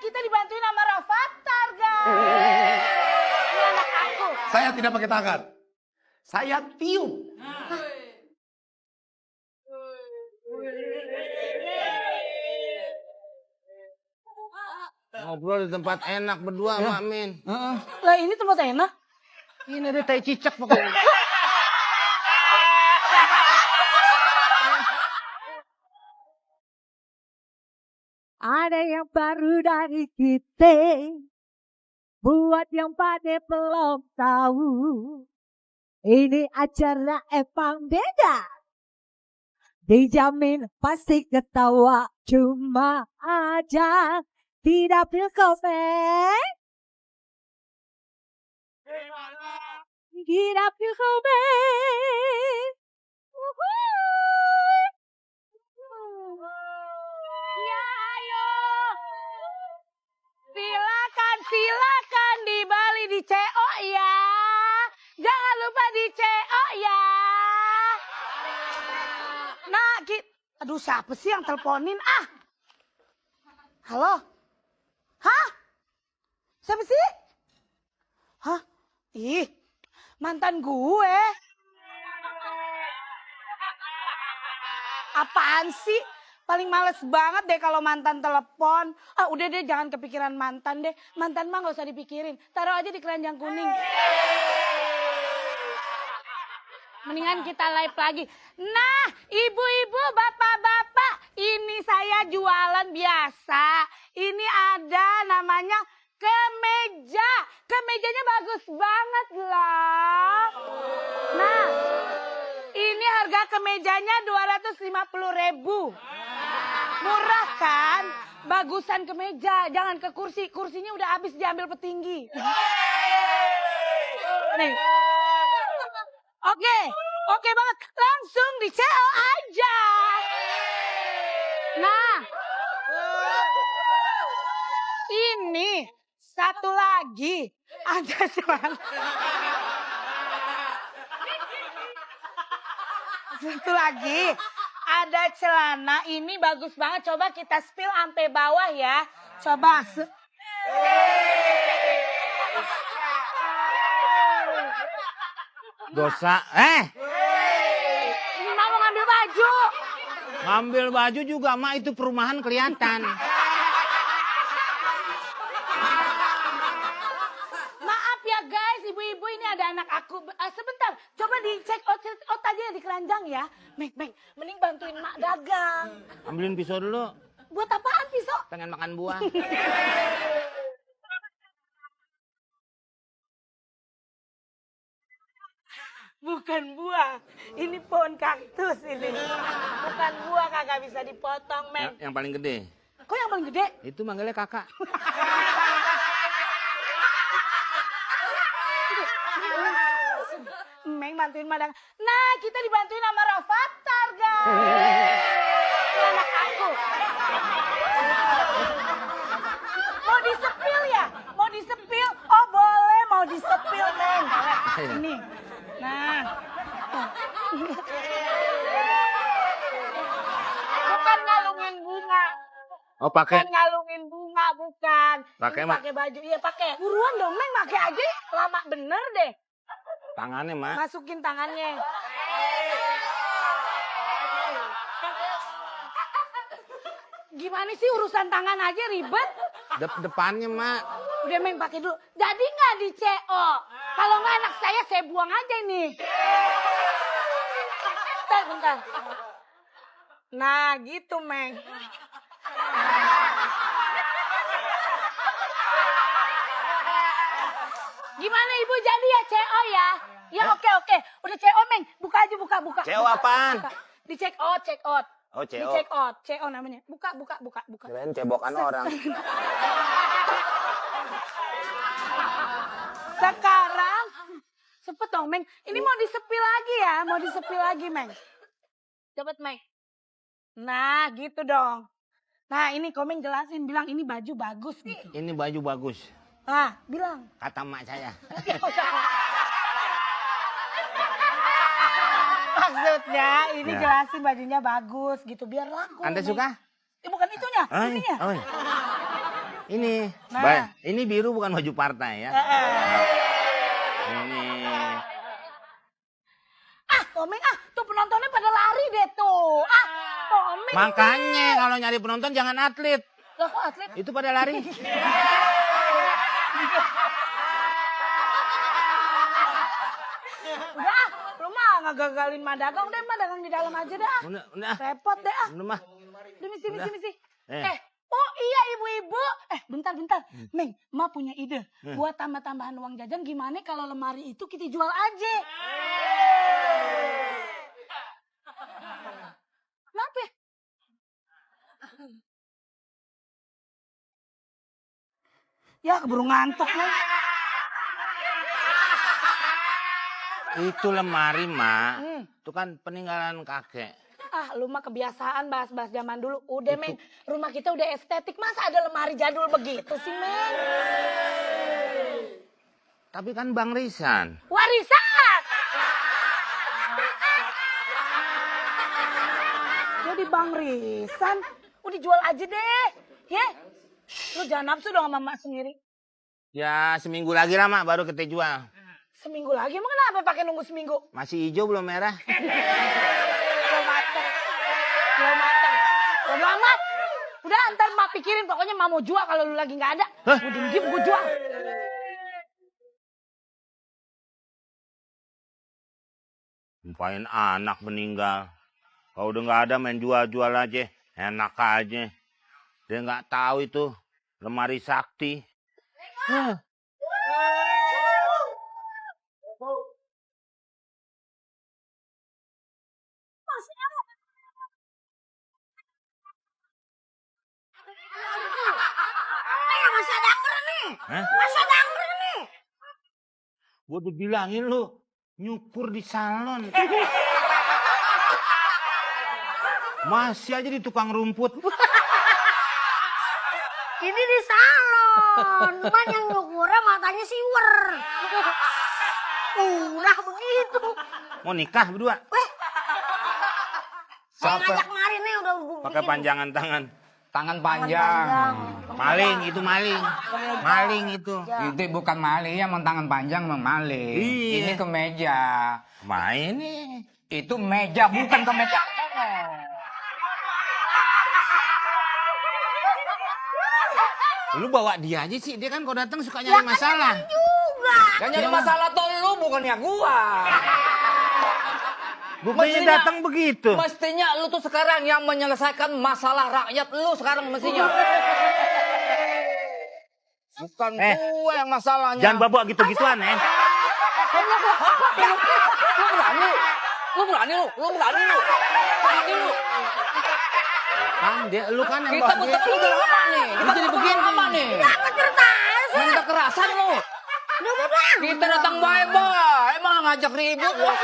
kita dibantuin sama Rafathar, guys. Ini anak aku. Saya tidak pakai tangan. Saya tiup. Ngobrol di tempat enak berdua, Mak Min. Lah ini tempat enak. Ini ada tai cicak pakai. Ada yang baru dari kita, buat yang pada belum tahu. Ini acara emang beda, dijamin pasti ketawa. Cuma aja tidak feel komen, tidak feel komen. Ya, ayo. Silakan di Bali di CO ya. Jangan lupa di CO ya. Nah, aduh siapa sih yang teleponin? Ah. Halo? Hah? Siapa sih? Hah? Ih, mantan gue. Apaan sih? Paling males banget deh kalau mantan telepon. Ah udah deh jangan kepikiran mantan deh. Mantan mah gak usah dipikirin. Taruh aja di keranjang kuning. Mendingan kita live lagi. Nah ibu-ibu, bapak-bapak. Ini saya jualan biasa. Ini ada namanya kemeja. Kemejanya bagus banget loh. Nah ini harga kemejanya 250.000. Murah kan? Bagusan kemeja, jangan ke kursi. Kursinya udah habis diambil petinggi. Nih. Oke banget. Langsung di CO aja. Nah. Ini satu lagi. Ada celana. Satu lagi. Ada celana, ini bagus banget. Coba kita spill sampai bawah ya. Coba. Dosa. Ini mau ngambil baju. Ngambil baju juga, Mak, itu perumahan kelihatan. Maaf ya guys, ibu-ibu ini ada anak aku. Sebentar, coba dicek out aja di keranjang ya. Meng, mending bantuin mak dagang. Ambilin pisau dulu. Buat apaan pisau? Pengen makan buah. Bukan buah, ini pohon kaktus ini. Bukan buah, kagak bisa dipotong, Meng. Yang paling gede. Kok yang paling gede? Itu manggilnya kakak. Meng bantuin madang. Nah, kita dibantuin sama Rafathar, guys. Ini anak aku. Mau disepil ya? Mau disepil? Oh, boleh. Mau disepil, Meng. Ini. Nah. Bukan ngalungin bunga. Oh, pakai. Bukan ngalungin bunga, bukan. Pakai, Ini Mak. pakai baju. Iya, pakai. Buruan dong, Meng. Pakai aja. Lama bener deh. Tangannya, Mak. Masukin tangannya. Gimana sih urusan tangan aja ribet? Depannya, Mak. Udah Meng pakai dulu. Jadi nggak di CO? Kalau nggak anak saya buang aja nih. Bentar. Nah gitu Meng. Gimana ibu jadi ya CO ya? Ya oke. Udah CO Meng. Buka aja buka. CO apaan? Di check out. Oh, Di CO. check out. CO namanya. Buka. Kirain cebokan orang. Sekarang cepet dong Meng. Ini mau disepil lagi ya. Mau disepil lagi Meng. Cepet Meng. Nah gitu dong. Nah ini Komeng jelasin. Bilang ini baju bagus gitu. Ini baju bagus. Nah bilang. Kata mak saya. Maksudnya ini Ya. jelasin bajunya bagus gitu. Biar laku. Anda Meng. suka? Bukan itunya. Ininya. Oh, iya. Ini, Nah. ini biru bukan baju partai ya. Ini. Komeng tuh penontonnya pada lari deh tuh. Komeng. Makanya kalau nyari penonton jangan atlet. Loh, kok atlet? Itu pada lari. Udah lu mah ngagagalin Madagang deh, Madagang di dalam aja dah. Udah. Repot deh Udah mah. Misi. Eh. Oh iya ibu-ibu. Bentar. Meng, Ma punya ide. Buat tambah-tambahan uang jajan gimana kalau lemari itu kita jual aja? Kenapa? Ya keburu ngantuk Meng. Itu lemari, Mak. Itu kan peninggalan kakek. Lu mah kebiasaan bahas-bahas zaman dulu. Udah, Meng. Rumah kita udah estetik. Masa ada lemari jadul begitu sih, Meng? Tapi kan Bang Risan. Warisan! Jadi Bang Risan, udah jual aja deh. Ya? Lu jangan nafsu dong sama Mak sendiri. Ya seminggu lagi lah, Mak, baru kita jual. Seminggu lagi? Emang kenapa pakai nunggu seminggu? Masih hijau belum merah. Belum mateng. Belum amat. Udah ntar Mak pikirin. Pokoknya Mak mau jual kalau lu lagi gak ada. Gue diem gue jual. Lupain anak meninggal. Kalau udah nggak ada main jual-jual aja. Enak aja. Dia nggak tahu itu lemari sakti. Masih ada anggur nih. Hah? Masih ada anggur nih. Gue udah bilangin lu nyukur di salon. Masih aja di tukang rumput. Ini di salon, cuman yang nyukurnya matanya siwer. Udah begitu. Mau nikah berdua? Saya ngajak kemarin nih udah Pakai panjangan tangan. Tangan panjang. Maling itu maling. Maling itu. Itu bukan maling, yang tangan panjang memang maling. Iya. Ini kemeja. Main nih. Itu meja, bukan kemeja. Lu bawa dia aja sih. Dia kan kalau datang suka nyari masalah. juga. Yang nyari masalah tuh lu, bukannya gua. Bukannya datang begitu. Mestinya lu tuh sekarang yang menyelesaikan masalah rakyat lu sekarang mestinya. Bukan gua yang masalahnya. Jangan bawa gitu-gituan ya. Lu berani lu. Kan dia, lu kan yang Kita bawa dia. betul apa nih? Kita jadi begini apa nih? Apa ceritanya sih? Main kekerasan lu. Kita datang baik-baik, emang ngajak ribut.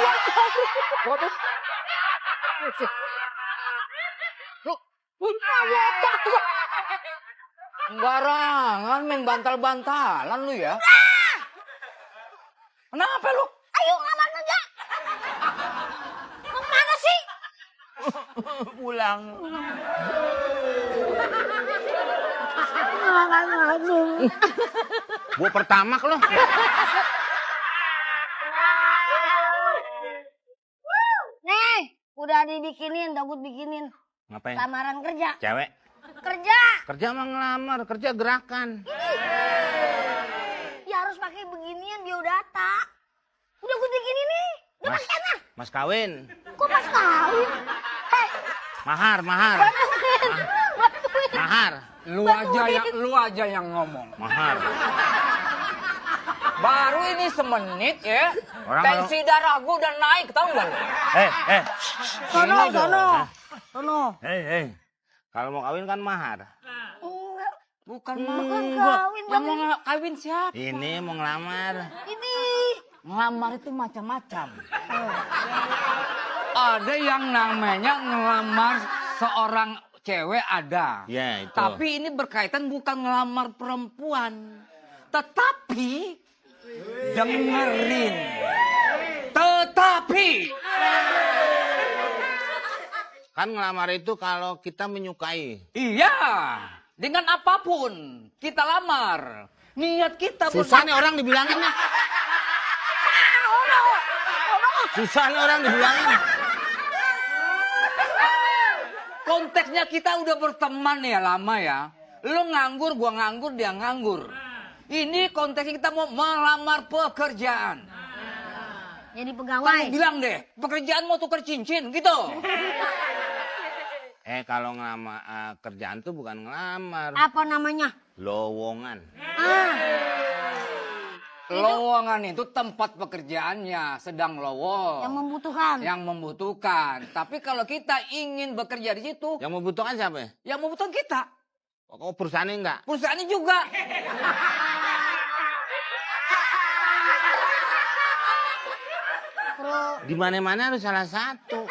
Sembarangan main bantal-bantalan lu ya. Kenapa lu? Ayo ngamar aja. Mau kemana sih? Pulang. Gua pertama lo. Nih, udah dibikinin, Daud bikinin Ngapain? lamaran kerja. Cewek. Kerja. Kerja mah ngelamar, kerja gerakan. Ya harus pakai beginian biodata. Udah gue bikinin nih. Udah Mas, pas sana. mas kawin. Kok pas kawin? Hei, Mahar. bantuin. Bantuin. Mahar. Lu aja yang ngomong. Mahar. Baru ini semenit ya. Orang Tensi darah gua udah naik, tahu nggak lu? Sono. Ini dong. Sono. Hei. Kalau mau kawin kan mahar. Enggak, Bukan bukan mah. kawin. Yang mau Bang. kawin siapa? Ini mau ngelamar. Ini. Ngelamar itu macam-macam. Ada yang namanya ngelamar seorang cewek ada. Ya, itu. Tapi ini berkaitan bukan ngelamar perempuan. Tetapi dengerin. Tetapi Kan ngelamar itu kalau kita menyukai. iya. Dengan apapun kita lamar. Niat kita Susah nih orang dibilangin nih. Susah nih orang dibilangin. Konteksnya kita udah berteman ya lama ya. Lu nganggur, gua nganggur, dia nganggur. Ini konteksnya kita mau melamar pekerjaan. Jadi Kamu pegawai. bilang deh, pekerjaan mau tukar cincin gitu. Kalau ngelamar kerjaan tuh bukan ngelamar, Apa namanya? lowongan. Lowongan itu tempat pekerjaannya sedang lowong. Yang membutuhkan. Yang membutuhkan. Tapi kalau kita ingin bekerja di situ, Yang membutuhkan siapa ya? yang membutuhkan kita. Oh, perusahaannya enggak? Perusahaannya juga. Di mana-mana harus salah satu.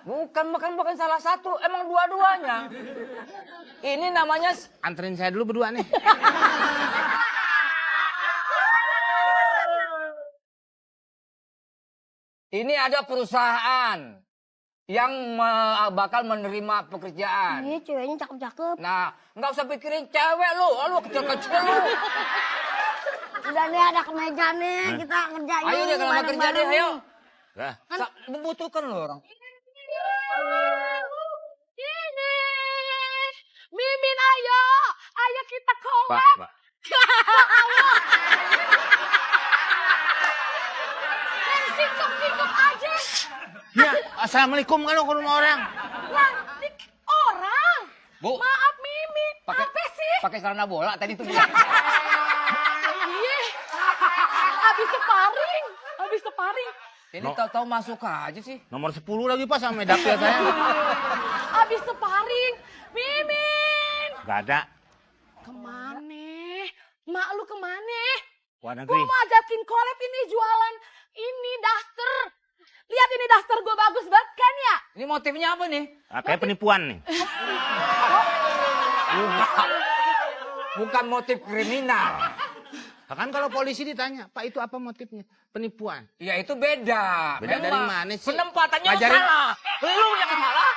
Bukan salah satu, emang dua-duanya. Ini namanya Anterin saya dulu berdua nih. ini ada perusahaan yang bakal menerima pekerjaan. Ini ceweknya cakep-cakep. Nah, nggak usah pikirin cewek lu kecil-kecil lu. Udah nih ada kemeja nih, kita ngerjain. Ayo deh kalau mau kerja deh, ayo. Lah, Membutuhkan lu orang. Ini. Mimin ayo. Ayo kita collab. Pak. Singkong aja. Ya, assalamualaikum kan ke rumah orang. Lah, ini orang. Bu, Maaf Mimin. pakai Apa sih? pakai celana bola tadi tuh dia. Iya. Habis separing. Ini tahu-tahu masuk aja sih. Nomor 10 lagi Pak sama dapil saya. Habis separing. Mimin. Gak ada. Kemana? Mak lu kemana? Luar Gua negeri. mau ajakin collab ini jualan ini daster. Lihat ini daster gue bagus banget kan ya? Ini motifnya apa nih? Kayak penipuan nih. Bukan motif kriminal. Nah, kan kalau polisi ditanya, Pak itu apa motifnya? Penipuan. Ya itu beda. Beda dari Memang. mana sih? Penempatannya lu Ngajarin- salah. Lu yang salah.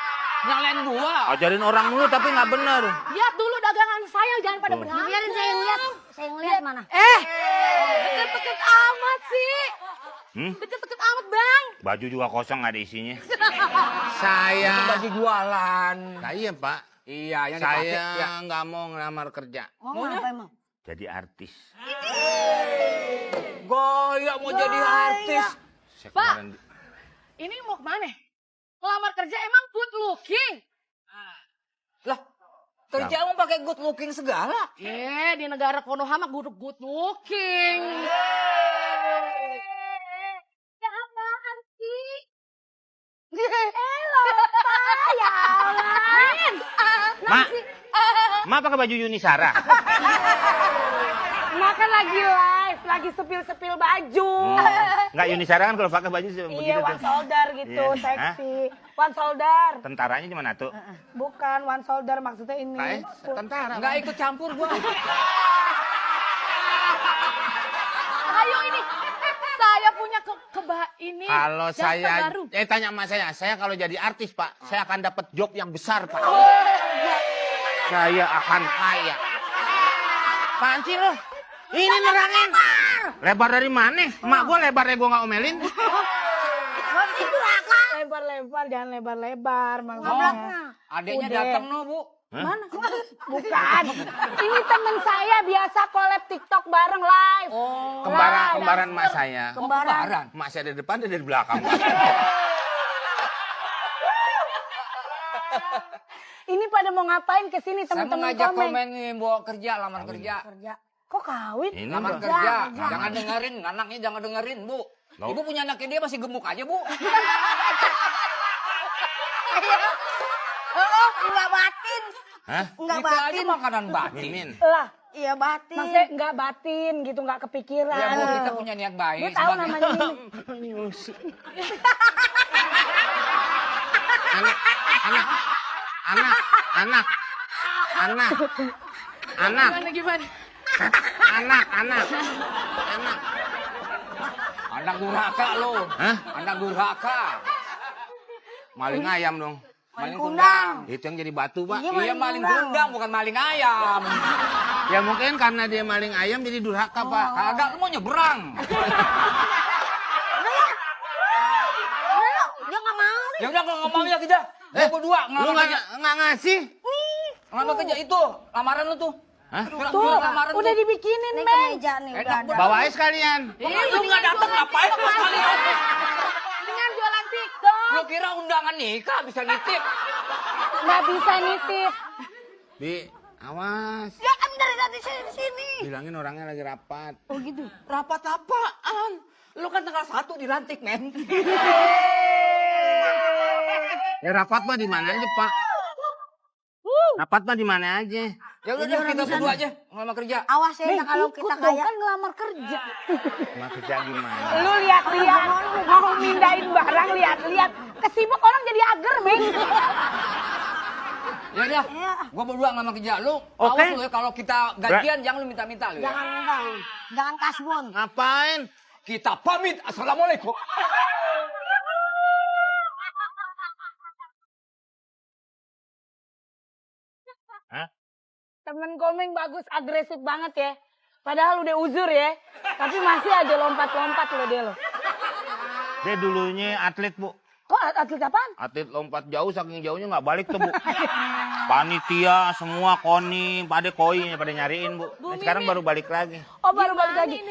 Nyalain gua. Ajarin orang dulu tapi nggak bener. Lihat dulu dagangan saya jangan pada berantem. Biarin saya ngeliat. Saya ngeliat mana? Deket-deket amat sih. Deket-deket amat bang. Baju juga kosong nggak ada isinya. Itu Saya. baju jualan. Nah, iya Pak. Iya, yang dipakai. Saya Ya. nggak mau ngelamar kerja. Oh, apa emang? Jadi artis. Gaya mau jadi artis. Saya Pak. kemarin Ini mau kemana? Ngelamar kerja emang good looking? Lah, kerja mau pakai good looking segala. Di negara Konohama good looking. Ya apaan sih? Ya Min. Ma pakai baju Yunisara. Makan lagi live, lagi sepil-sepil baju. Enggak Yunisara kan kalau pakai baju begitu Iya, one tuh. shoulder gitu, Iya. seksi. One shoulder. Tentaranya cuma satu. Bukan one shoulder, maksudnya ini. Tentara. Nggak ikut campur gua. Ayo ini, saya punya ini. Kalau daftar saya, baru. tanya sama saya kalau jadi artis Pak, saya akan dapat job yang besar Pak. Saya akan kaya. Apaan sih lo? Ini nerangin. Lebar dari mana? Emak gua lebarnya gua nggak omelin. Lebar-lebar, jangan lebar-lebar. Oh, Maksudnya. adiknya Udah. datang no, Bu. Mana? Bukan. Ini temen saya biasa collab TikTok bareng live. Oh, Kembaran emak saya. kembaran. Emak saya dari depan, dia dari belakang. Ini pada mau ngapain ke sini Saya teman-teman mengajak komen. komen nih, bawa kerja, lamar kerja. Kerja. Kok kawin? Ini Lamar Mbak. kerja, kerja. jangan dengerin, anaknya jangan dengerin, Bu. Loh. Ibu punya anaknya dia masih gemuk aja, Bu. Oh, enggak batin. Hah? Enggak Itu aja batin. makanan batin. Mimin. Lah, Iya batin. maksudnya nggak batin gitu, nggak kepikiran. Ya, Bu, kita punya niat Gue baik. tahu sebagai- namanya ini. Anak. Gimana? Anak. Anak durhaka lo. Hah? Anak durhaka. Maling ayam dong. Maling kundang. Itu yang jadi batu, Pak. Iya maling kundang, bukan maling ayam. Ya mungkin karena dia maling ayam jadi durhaka, Pak. Kagak, lu mau nyebrang. Dia nggak mau. Ya udah kalau nggak mau ya kita. Gua berdua Lu nggak ngasih? ngelamar kerja itu, lamaran lu tuh. Hah? Tuh, lamaran udah tuh. dibikinin, Nih Meng. kemeja nih udah Enak ada. Bawa aja sekalian. Lu nggak datang ngapain sama sekalian? Dengan jualan TikTok. Lu kira undangan nikah bisa nitip? Nggak bisa nitip. Bi, awas. Ya kan dari tadi sini. Bilangin orangnya lagi rapat. Oh gitu. Rapat apaan? Lu kan tanggal 1 dilantik, men. Ya rapat mah di mana aja, Pak? Rapat mah di mana aja? Ya udah deh, kita berdua aja ngelamar kerja. Awas ya Meng, kalau ikut kita dong, kaya. kan ngelamar kerja. Mau kerja gimana? Lu lihat-lihat, mau mindahin barang, lihat-lihat. Kesibuk orang jadi ager, Meng. Ya udah, gua berdua ngelamar kerja. Lu awas lu ya kalau kita gajian jangan lu minta-minta lu ya. Jangan kasbon. Ngapain? Kita pamit. Assalamualaikum. Temen Komeng bagus, agresif banget ya. Padahal udah uzur ya. Tapi masih aja lompat-lompat loh dia loh. Dia dulunya atlet, Bu. Kok atlet apaan? Atlet lompat jauh, saking jauhnya nggak balik tuh, Bu. Panitia, semua koni, pada koi pada nyariin, Bu. Nah, sekarang baru balik lagi. Oh baru balik lagi.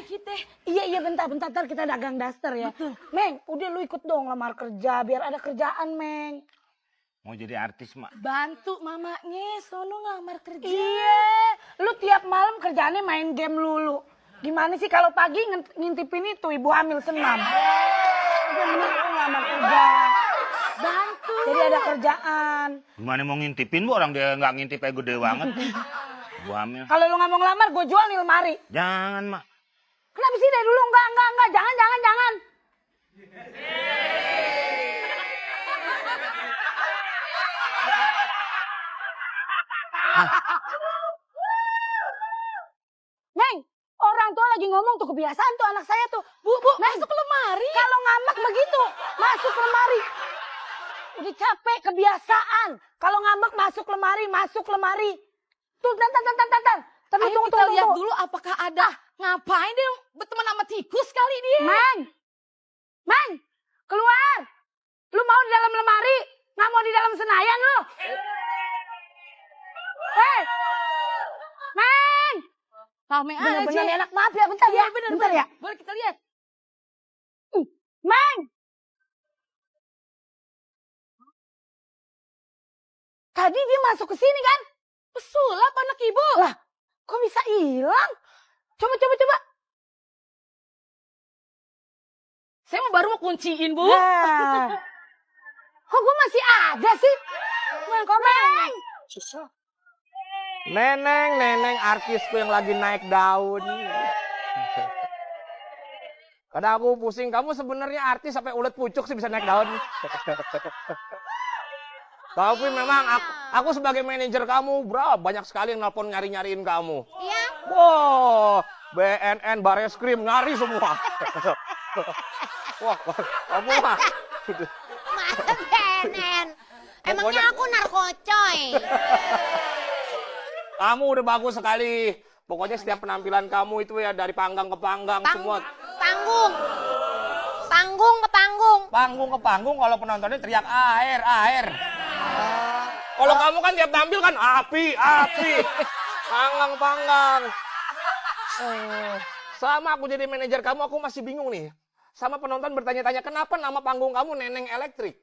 Iya bentar ntar kita dagang daster ya. Meng, udah lu ikut dong lamar kerja biar ada kerjaan, Meng. Mau jadi artis, Mak. Bantu mamanya, sono ngelamar kerja. Iya, lu tiap malam kerjaannya main game lulu. Gimana sih kalau pagi ngintipin itu ibu hamil senam. Udah mending lu ngelamar kerja. Bantu. Jadi ada kerjaan. Gimana mau ngintipin, Bu? Orang dia nggak ngintip aja gede banget. Bu hamil. Kalau lu nggak mau ngelamar, gue jual nih lemari. Jangan, Mak. Kenapa sih dari dulu? Enggak. Jangan. Neng, orang tua lagi ngomong tuh kebiasaan tuh anak saya tuh. Bu, masuk lemari. Kalau ngambek begitu, masuk lemari. Udah capek kebiasaan. Kalau ngambek masuk lemari. Tuh, tar. Tapi Ayo tunggu. kita lihat dulu apakah ada. Ngapain dia berteman sama tikus kali dia? Mang, keluar. Lu mau di dalam lemari, nggak mau di dalam Senayan lu. Mang, Rame aja. bener-bener enak, maaf ya, bentar ya. Bentar ya. Boleh kita lihat. Mang. Tadi dia masuk ke sini kan? Pesulap anak ibu. Lah, kok bisa hilang? Coba. Saya mau baru mau kunciin, Bu. Nah. Kok gue masih ada sih? Komeng. Neneng artisku yang lagi naik daun. Kadang aku pusing, kamu sebenarnya artis sampai ulet pucuk sih bisa naik daun. Tapi memang aku sebagai manajer kamu, bro, banyak sekali yang nelpon nyariin kamu. Iya. Wow, BNN, Bareskrim, nyari semua. Wah, kamu mah. BNN. Emangnya aku narkocoy. Kamu udah bagus sekali. Pokoknya setiap penampilan kamu itu ya dari panggang ke panggang semua. Panggung. Panggung ke panggung. Panggung ke panggung kalau penontonnya teriak air. Kalau kamu kan tiap tampil kan api. Panggang. Sama aku jadi manajer kamu, aku masih bingung nih. Sama penonton bertanya-tanya, kenapa nama panggung kamu Neneng Elektrik?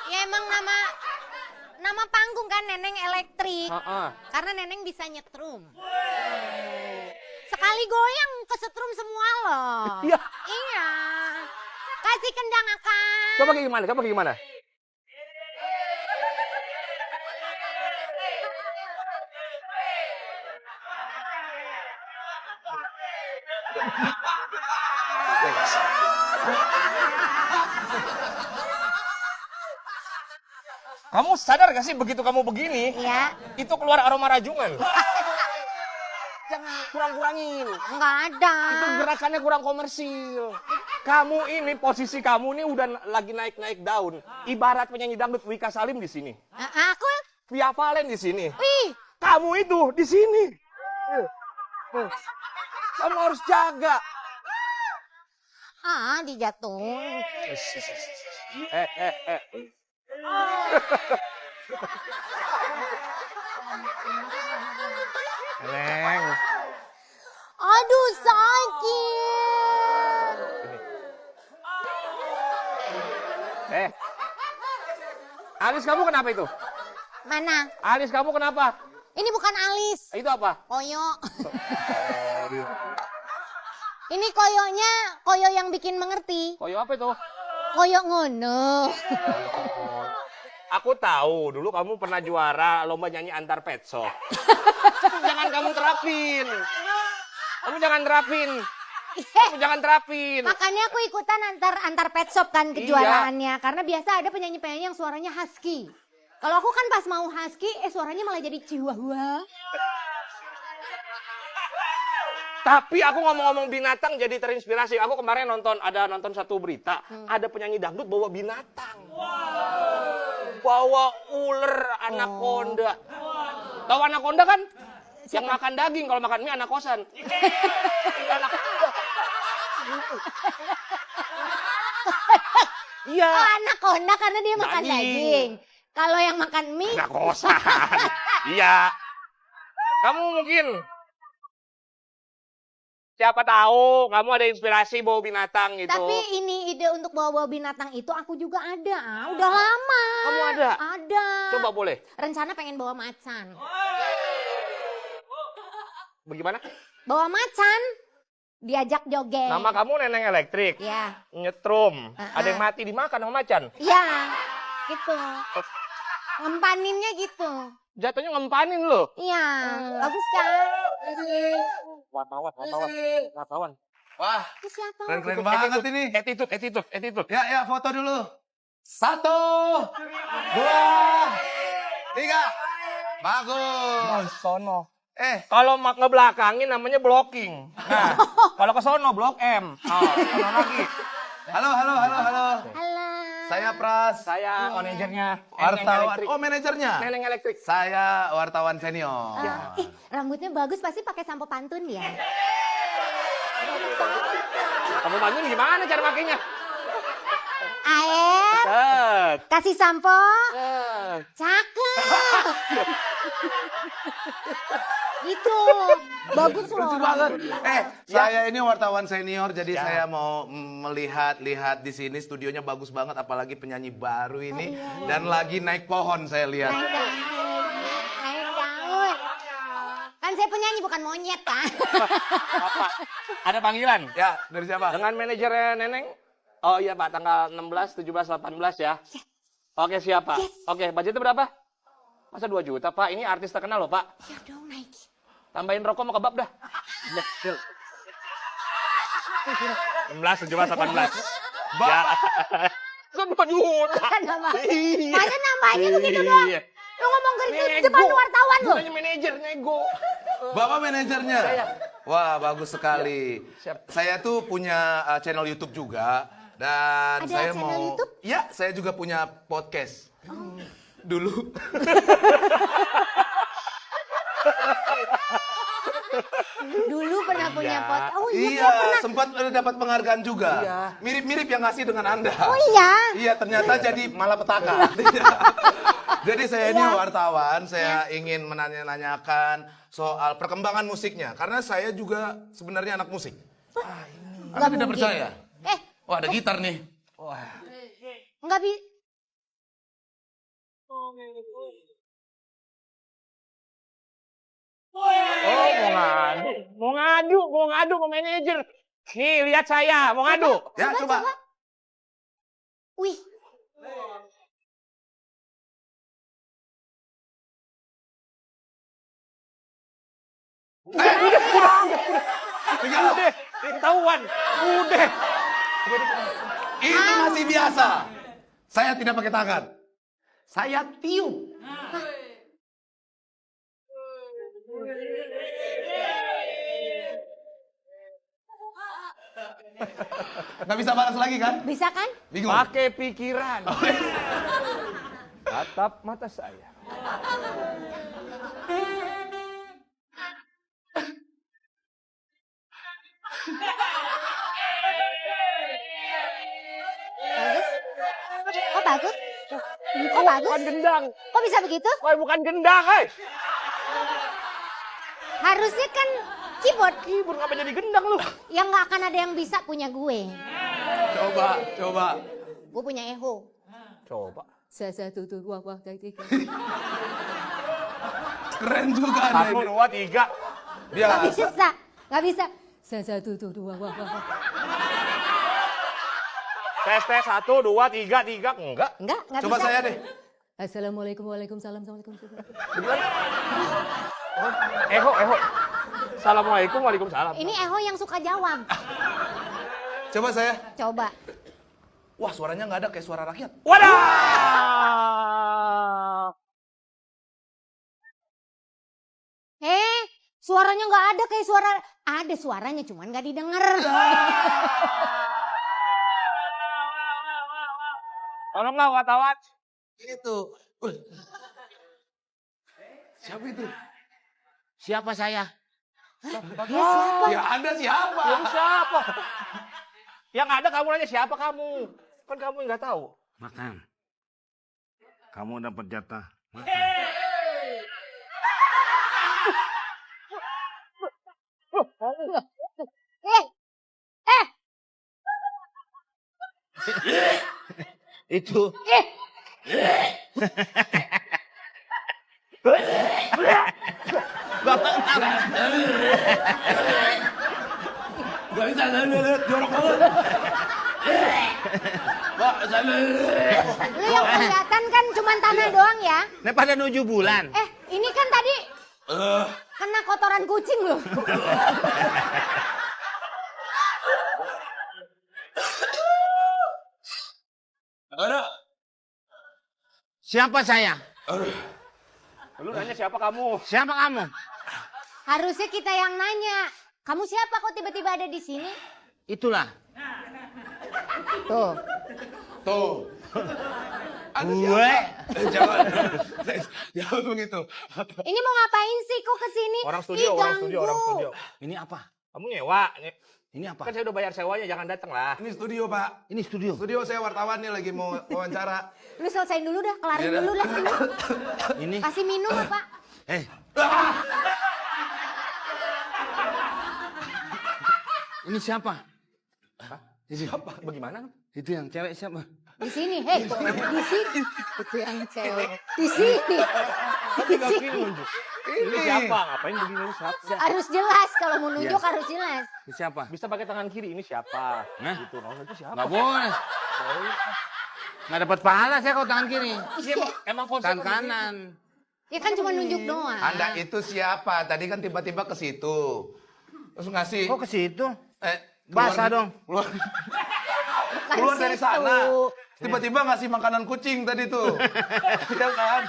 Ya emang nama panggung kan Neneng Elektrik. Heeh. Karena Neneng bisa nyetrum. Sekali goyang kesetrum semua loh. Iya. Iya. Kasih kendang akan. Coba kayak gimana? Kamu sadar gak sih begitu kamu begini, Iya. itu keluar aroma rajungan. Jangan kurang-kurangin. Enggak ada. Itu gerakannya kurang komersil. Kamu ini, posisi kamu ini udah lagi naik-naik daun. Ibarat penyanyi dangdut Wika Salim di sini. Aku? Via Valen di sini. Wih, Kamu itu di sini. Kamu harus jaga. dijatuhin. Neng. Aduh, sakit. Alis kamu kenapa itu? Mana? Alis kamu kenapa? Ini bukan alis. Itu apa? Koyo. Ini koyonya, koyo yang bikin mengerti. Koyo apa itu? Koyo ngono. Aku tahu, dulu kamu pernah juara lomba nyanyi antar pet shop. Jangan kamu terapin. Kamu jangan terapin. Kamu jangan terapin. Makanya aku ikutan antar pet shop kan kejuaraannya. Karena biasa ada penyanyi-penyanyi yang suaranya husky. Kalau aku kan pas mau husky, suaranya malah jadi chihuahua. Tapi aku ngomong-ngomong binatang jadi terinspirasi. Aku kemarin nonton satu berita, ada penyanyi dangdut bawa binatang. Bawa ular, anaconda. Tahu anaconda kan? Yang makan daging, kalau makan mie anak kosan. Iya. Oh, anaconda karena dia makan daging. Kalau yang makan mie, Anak kosan. Iya. Kamu mungkin siapa tahu kamu ada inspirasi bawa binatang gitu. tapi ini ide untuk bawa-bawa binatang itu aku juga ada. Udah lama. Kamu ada? Ada. Coba boleh. Rencana pengen bawa macan. Bagaimana? Bawa macan. Diajak joget. Nama kamu Neneng Elektrik. Ya. Nyetrum. Ada yang mati dimakan sama macan. Iya. Gitu. Ngempaninnya gitu. Jatuhnya ngempanin loh. Iya. Bagus kan? Wartawan. Wah, Itu siapa? keren-keren banget ini. Attitude. Ya, foto dulu. 1, 2, 3. Bagus. Sono. Kalau ngebelakangin namanya blocking. Nah, kalau ke sono blok M. Sono lagi. Halo. Halo. Saya Pras. Saya manajernya. Wartawan. Oh, manajernya. Neneng Elektrik. Saya wartawan senior. Rambutnya bagus, pasti pakai sampo pantun ya. Kamu bantuin gimana cara makainya? Air, Set. kasih sampo, Set. cakep. Itu bagus loh. Lucu banget. Saya ini wartawan senior, jadi saya mau melihat di sini studionya bagus banget, apalagi penyanyi baru ini dan lagi naik pohon saya lihat. Naik daun. Kan saya penyanyi bukan monyet kan. Apa? Ada panggilan? Ya, dari siapa? Dengan manajernya Neneng? Oh iya Pak, tanggal 16, 17, 18 ya. Oke, siap Pak. Oke, budgetnya berapa? Masa 2 juta Pak? Ini artis terkenal loh Pak. Ya dong naik. Tambahin rokok sama kebab dah. 16, 17, 18. Ya. Kan 2 juta. Iya. Masa nambahinnya begitu doang? Lu ngomong gitu depan wartawan lu. Bukannya manajer, nego. Bapak manajernya? Saya. Wah, bagus sekali. Siap. Saya tuh punya channel YouTube juga. Dan Ada saya channel mau... YouTube? Ya, saya juga punya podcast. Dulu. Dulu pernah punya pot. Oh iya, Iya, saya pernah. sempat dapat penghargaan juga. Mirip-mirip yang ngasih dengan Anda. Oh iya. Iya, ternyata jadi malapetaka. Jadi saya ini wartawan, saya ingin menanya-nanyakan soal perkembangan musiknya. Karena saya juga sebenarnya anak musik. Anda tidak mungkin. percaya? Wah, ada gitar nih. Enggak bi. Oh, mau ngadu ke manajer. Nih, lihat saya, mau ngadu. Ya, coba. Wih. Udah, ketahuan. Udah. Itu masih biasa. Saya tidak pakai tangan. Saya tiup. Nggak bisa balas lagi kan? Bisa kan? Bingung. Pakai pikiran. Tatap mata saya. Bagus. Oh bagus. Oh bagus. Bukan gendang. Kok bisa begitu? Woi, bukan gendang, hei. Harusnya kan keyboard. Keyboard ngapa jadi gendang lu? Yang nggak akan ada yang bisa punya gue. Coba. Gue punya eho. Coba. Satu tuh wah tiga. Keren juga. 1, 2, 3. Dia Nggak bisa. Nggak bisa. Satu tuh wah. Tes 1, 2, 3. Enggak. Nggak Coba bisa. saya deh. Assalamualaikum, waalaikumsalam, assalamualaikum. Eho. Assalamualaikum, waalaikumsalam. Ini eho yang suka jawab. Coba saya. Coba. Wah, suaranya nggak ada kayak suara rakyat. Wadah! Suaranya nggak ada kayak suara. Ada suaranya, cuman nggak didengar. Tolonglah wartawan. Itu. Siapa itu? Siapa saya? Dia siapa? Ya Anda siapa? Yang siapa? Yang ada kamu nanya siapa kamu? Kan kamu nggak tahu. Makan. Kamu dapat jatah. Makan. Itu. Gak bisa, lihat jorok banget. Pak, sana. Lu yang kelihatan kan cuma tanah doang ya. Ini pada 7 bulan. Ini kan tadi kena kotoran kucing loh. Ada. Siapa saya? Lu nanya siapa kamu? Siapa kamu? Harusnya kita yang nanya. Kamu siapa kok tiba-tiba ada di sini? Itulah. Tuh. Anda Gue. Jangan. Jangan begitu. Ini mau ngapain sih kok kesini? Orang studio. Ini apa? Kamu nyewa. Ini apa? Kan saya udah bayar sewanya, jangan datang lah. Ini studio, Pak. Ini studio. Studio saya wartawan nih lagi mau wawancara. Lu selesain dulu dah, kelarin Iya, dulu dah sini. Ini. Kasih minum apa? Ini siapa? Siapa? Bagaimana? Itu yang cewek siapa? Di sini, di sini. Itu yang cewek. Di sini. Tinggal sini nunjuk. Ini siapa? Ngapain begini ini siapa? Harus jelas kalau mau nunjuk harus jelas. Ini siapa? Bisa pakai tangan kiri, ini siapa? Nah. Gitu, kalau itu siapa? Nggak boleh. Nggak dapat pahala saya kalau tangan kiri. Iya, emang konsep Tangan kanan. Ya kan cuma nunjuk doang. Anda itu siapa? Tadi kan tiba-tiba ke situ. Terus ngasih. Kok ke situ? Keluar- Basah dong. Keluar dari situ. sana. Tiba-tiba ngasih makanan kucing tadi tuh. Iya kan?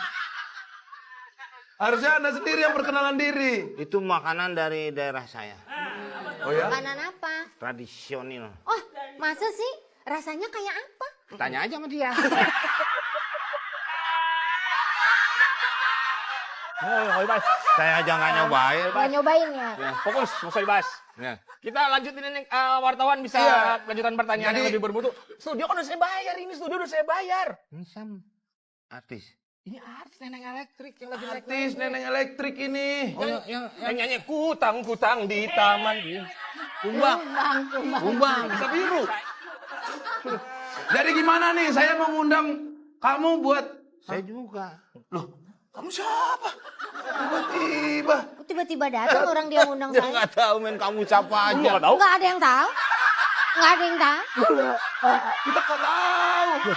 Harusnya Anda sendiri yang perkenalan diri. Itu makanan dari daerah saya. Oh ya? Makanan apa? Tradisional. Oh, masa sih? Rasanya kayak apa? Tanya aja sama dia. Oh, Bas. Saya aja nggak nyobain. Mau nyobain ya? Fokus, nggak usah dibahas. Ya. Kita lanjutin ini, wartawan bisa Iya. lanjutan pertanyaan Jadi- yang lebih bermutu. Studio kan udah saya bayar, ini studio udah saya bayar. Ini Sam artis. Ini artis neneng elektrik yang lagi Artis nenek elektrik ini. Oh, yang yang nyanyi kutang di taman. kumbang. Kumbang. Bisa biru. Jadi gimana nih? Saya mau ngundang kamu buat. Saya juga. Loh, kamu siapa? Tiba-tiba. Kok tiba-tiba datang orang dia ngundang Dia saya? nggak tahu men kamu siapa aja. Nggak tahu. Nggak ada yang tahu. Nggak ada yang tahu. Kita nggak tahu.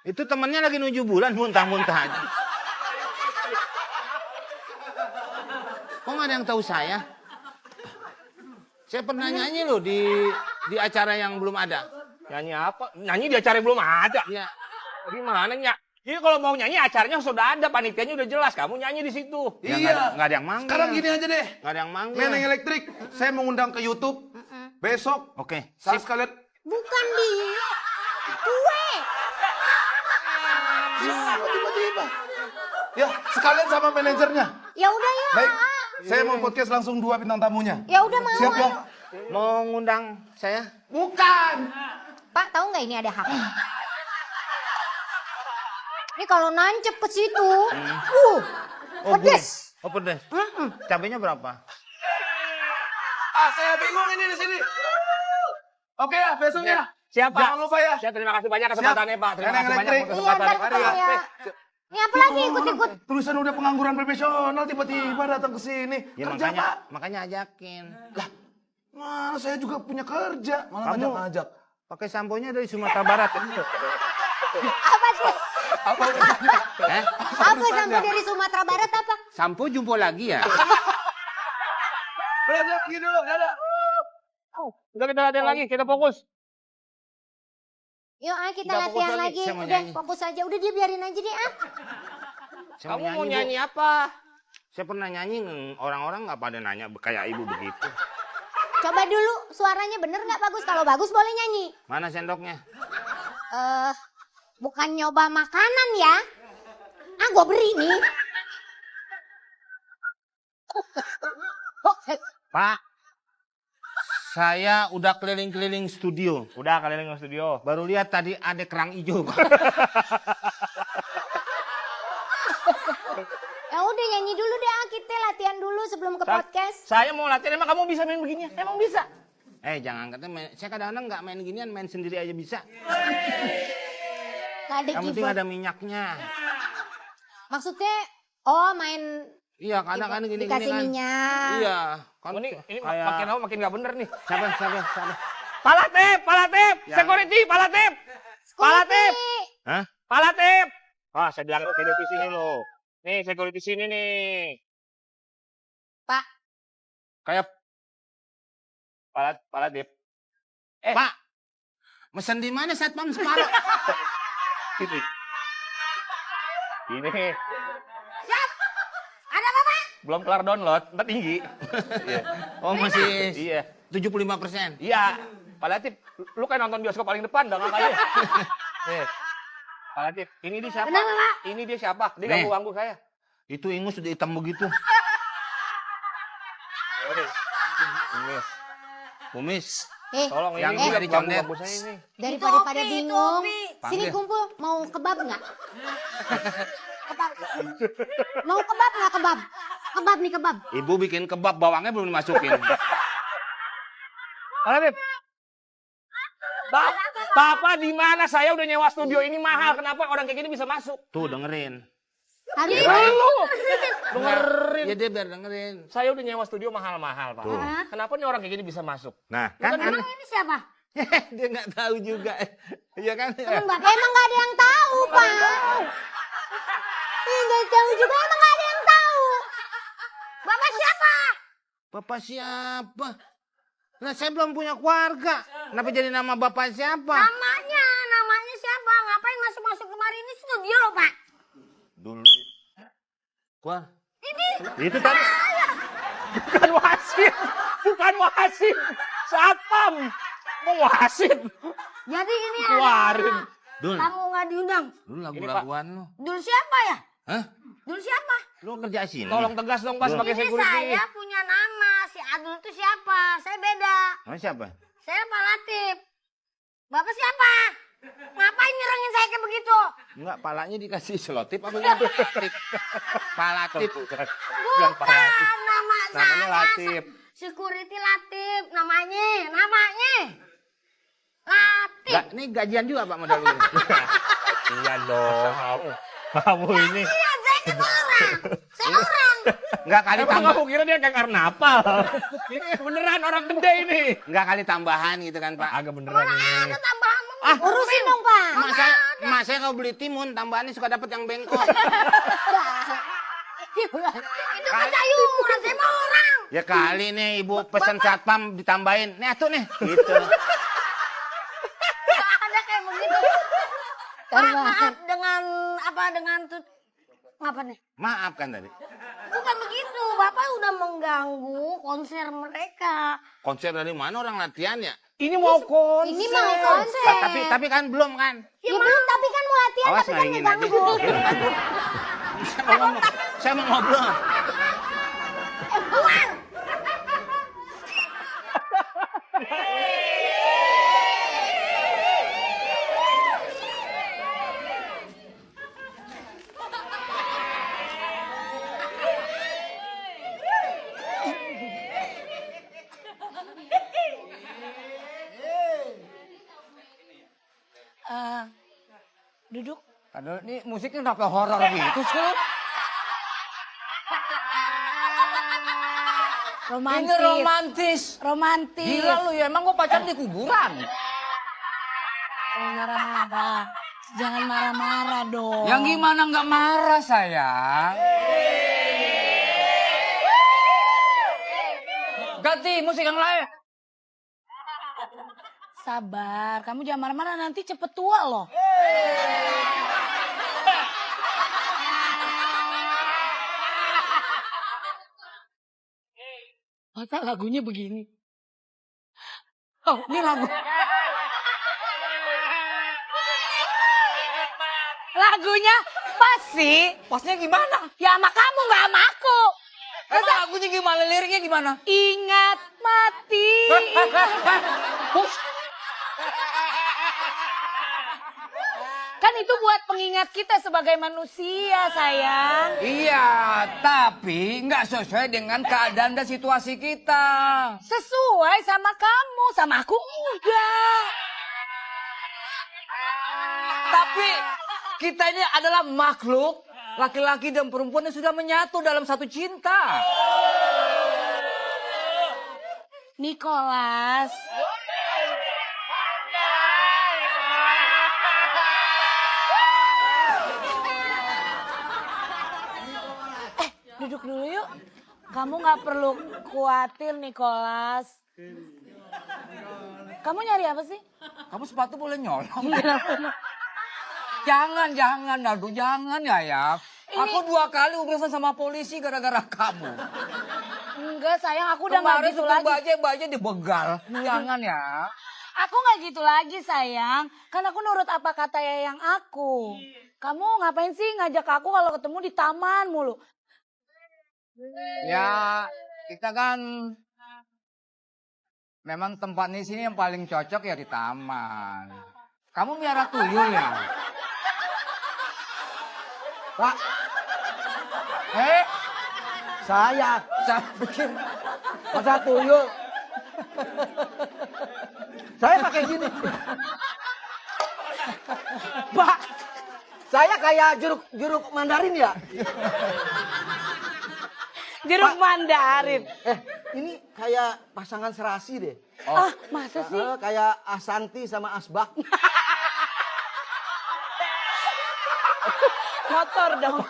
Itu temennya lagi 7 bulan muntah-muntah aja. Kok nggak ada yang tahu saya? Saya pernah nyanyi loh di acara yang belum ada. Nyanyi apa? Nyanyi di acara yang belum ada. Ya, Gimana nyak? Ini kalau mau nyanyi acaranya sudah ada, panitianya udah jelas. Kamu nyanyi di situ. ya Iya. nggak ada yang manggil. Sekarang gini aja deh. Nggak ada yang manggil. Neneng elektrik, saya mau ngundang ke YouTube. Besok Oke. saya sekalian Bukan dia. Gue. tiba-tiba. Ya, sekalian sama manajernya. Ya udah ya. Baik, saya mau podcast langsung 2 bintang tamunya. Ya udah mau. Siap ya? Mau ngundang saya? Bukan. Pak, tahu nggak ini ada hak? Ini kalau nancep ke situ, pedes. Oh, pedes. Cabenya berapa? Saya bingung ini di sini. Oke ya, besok ya. Siapa? Jangan lupa ya. Siap, terima kasih banyak kesempatannya, Pak. Terima Neneng kasih banyak elektrik. untuk Iya, kesempatannya. bentar ya. Ini apa lagi ikut-ikut? Tulisan udah pengangguran profesional tiba-tiba datang ke sini. Ya Kerja, Pak. makanya ajakin. Lah, mana saya juga punya kerja, malah Kamu- ngajak-ngajak. Pakai samponya dari Sumatera Barat. Apa sih? Eh? Apa sampo dari Sumatera Barat apa? Sampo jumpo lagi ya? Udah, pergi dulu, dadah. Udah kita latihan lagi, kita fokus. Yuk kita Udah, fokus latihan lagi. lagi. Saya mau Udah nyanyi. fokus aja. Udah dia biarin aja deh ah. Saya Kamu mau Bu. nyanyi apa? Saya pernah nyanyi, orang-orang nggak pada nanya kayak ibu begitu. Coba dulu suaranya bener nggak bagus? Kalau bagus boleh nyanyi. Mana sendoknya? Bukan nyoba makanan ya. Ah gua beri nih. Pak, saya udah keliling-keliling studio. Udah kalian ke studio. Baru lihat tadi ada kerang hijau. Ya udah nyanyi dulu deh ah, kita latihan dulu sebelum ke podcast. Saya mau latihan, emang kamu bisa main begini? Emang bisa? Jangan katanya saya kadang-kadang nggak main ginian, main sendiri aja bisa. Gak ada Yang penting keyboard. ada minyaknya. Maksudnya main Iya, kadang kan gini-gini dikasih kan. minyak. Iya, kan Ini kayak- makin lama makin nggak bener nih. Sabar. Palatip, Ya. security, palatip. Palatip. Hah? Palatip. Wah, saya bilang security sini loh. Nih, security sini nih. Pak. Kayak palatip. Pak, mesen di mana satpam separuh? Gitu. Ini Siap. Ada apa Pak? belum kelar download, ntar tinggi. Oh, masih Iya. 75%. Iya. Palatip, lu kan nonton bioskop paling depan dong angkanya. Nih. Palatip, ini dia siapa? Kenapa, Pak? Ini dia siapa? Dia Nih. ganggu-ganggu saya. Itu ingus udah hitam begitu. Kumis. Tolong Yang ini dari ganggu condet. ganggu saya ini. Daripada pada bingung. Sini Panggil. kumpul, mau kebab nggak? Mau kebab nggak kebab? Kebab nih kebab. Ibu bikin kebab, bawangnya belum dimasukin. Palatip. Papa di mana? Saya udah nyewa studio ini mahal. Kenapa orang kayak gini bisa masuk? Tuh, dengerin. Harus Lu dengerin. Ya dia biar dengerin. Saya udah nyewa studio mahal-mahal, Pak. Tuh. Kenapa nih orang kayak gini bisa masuk? Nah, kan Emang ini siapa? dia nggak tahu juga. Iya kan? Temen Bapak. Emang nggak ada yang tahu Pak. Nggak tahu juga emang nggak ada yang tahu. Bapak siapa? Bapak siapa? Nah, saya belum punya keluarga. Kenapa jadi nama bapak siapa? Namanya siapa? Ngapain masuk-masuk kemari ini studio loh Pak? Dulu. Gua. Itu tadi. Bukan wasit. Bukan wasit. Satpam. Mau wasit. Jadi ini Keluarin. Dul. kamu nggak diundang. Dulu lagu-laguan lu. Dulu siapa ya? Hah? Dulu siapa? Lu kerja sini? Tolong tegas dong, Pak, sebagai Ini security. saya punya nama. Si Adul itu siapa? Saya beda. Nama siapa? Saya Pak Latif. Bapak siapa? Ngapain nyerangin saya kayak begitu? Enggak, palanya dikasih selotip apa gitu? Palatip. Bukan nama Namanya saya. Latif. Security Latif namanya. Latif. Enggak, ini gajian juga Pak modal ini. Iya dong. Kamu ini. Iya, saya kan orang. Saya orang. Enggak kali Emang tambah. kamu kira dia kayak karnaval? Ini beneran orang gede ini. Enggak kali tambahan gitu kan, Pak. Agak beneran ini. Ada tambahan. Urusin dong Pak. Emak saya kalau beli timun tambahannya suka dapat yang bengkok. Itu kan sayuran. Saya mau orang. Ya kali nih ibu pesan satpam ditambahin. Nih atuh nih. Gitu. Gak ada kayak begitu. Pak, maaf dengan apa dengan ngapa nih? Maaf kan tadi. Bukan begitu. Bapak udah mengganggu konser mereka. Konser dari mana orang latihan ya? Ini mau konser. Ini mau konser. Tapi kan belum kan? Ya belum, tapi kan mau latihan, Awas tapi kan nggak ingin aja. ngeganggu. Saya mau ngobrol. Buang. Duduk. Aduh, ini musiknya kenapa horor gitu sih? Romantis. Ini romantis. Romantis. Gila lu ya, emang gua pacaran di kuburan. Jangan marah-marah. Jangan marah-marah dong. Yang gimana nggak marah sayang? Ganti musik yang lain. Sabar, kamu jangan marah-marah, nanti cepet tua loh. Masa lagunya begini? Oh, ini lagu. Lagunya pas sih. Pasnya gimana? Ya sama kamu, nggak sama aku. Emang lagunya gimana? Liriknya gimana? Ingat mati. Kan itu buat pengingat kita sebagai manusia, sayang. Iya, tapi nggak sesuai dengan keadaan dan situasi kita. Sesuai sama kamu, sama aku enggak. Tapi kita ini adalah makhluk laki-laki dan perempuan yang sudah menyatu dalam satu cinta. Nicholas. Duduk dulu yuk. Kamu nggak perlu khawatir, Nicholas. Kamu nyari apa sih? Kamu sepatu boleh nyolong. Jangan, aduh jangan ya. Aku 2 kali urusan sama polisi gara-gara kamu. Enggak, sayang, aku udah nggak Kemarin gitu supir lagi. baja dibegal. Jangan ya. Aku nggak gitu lagi, sayang. Kan aku nurut apa kata yayang aku. Kamu ngapain sih ngajak aku kalau ketemu di taman mulu? Ya, kita kan memang tempat di sini yang paling cocok ya di taman. Kamu miara tuyul ya? Pak, saya Bikin masa tuyul. Saya pakai gini. Pak, Saya kayak jeruk mandarin ya. jeruk mandarin. Ini kayak pasangan serasi deh. Ah, masa sih? Kayak Asanti sama Asbak. Motor dong.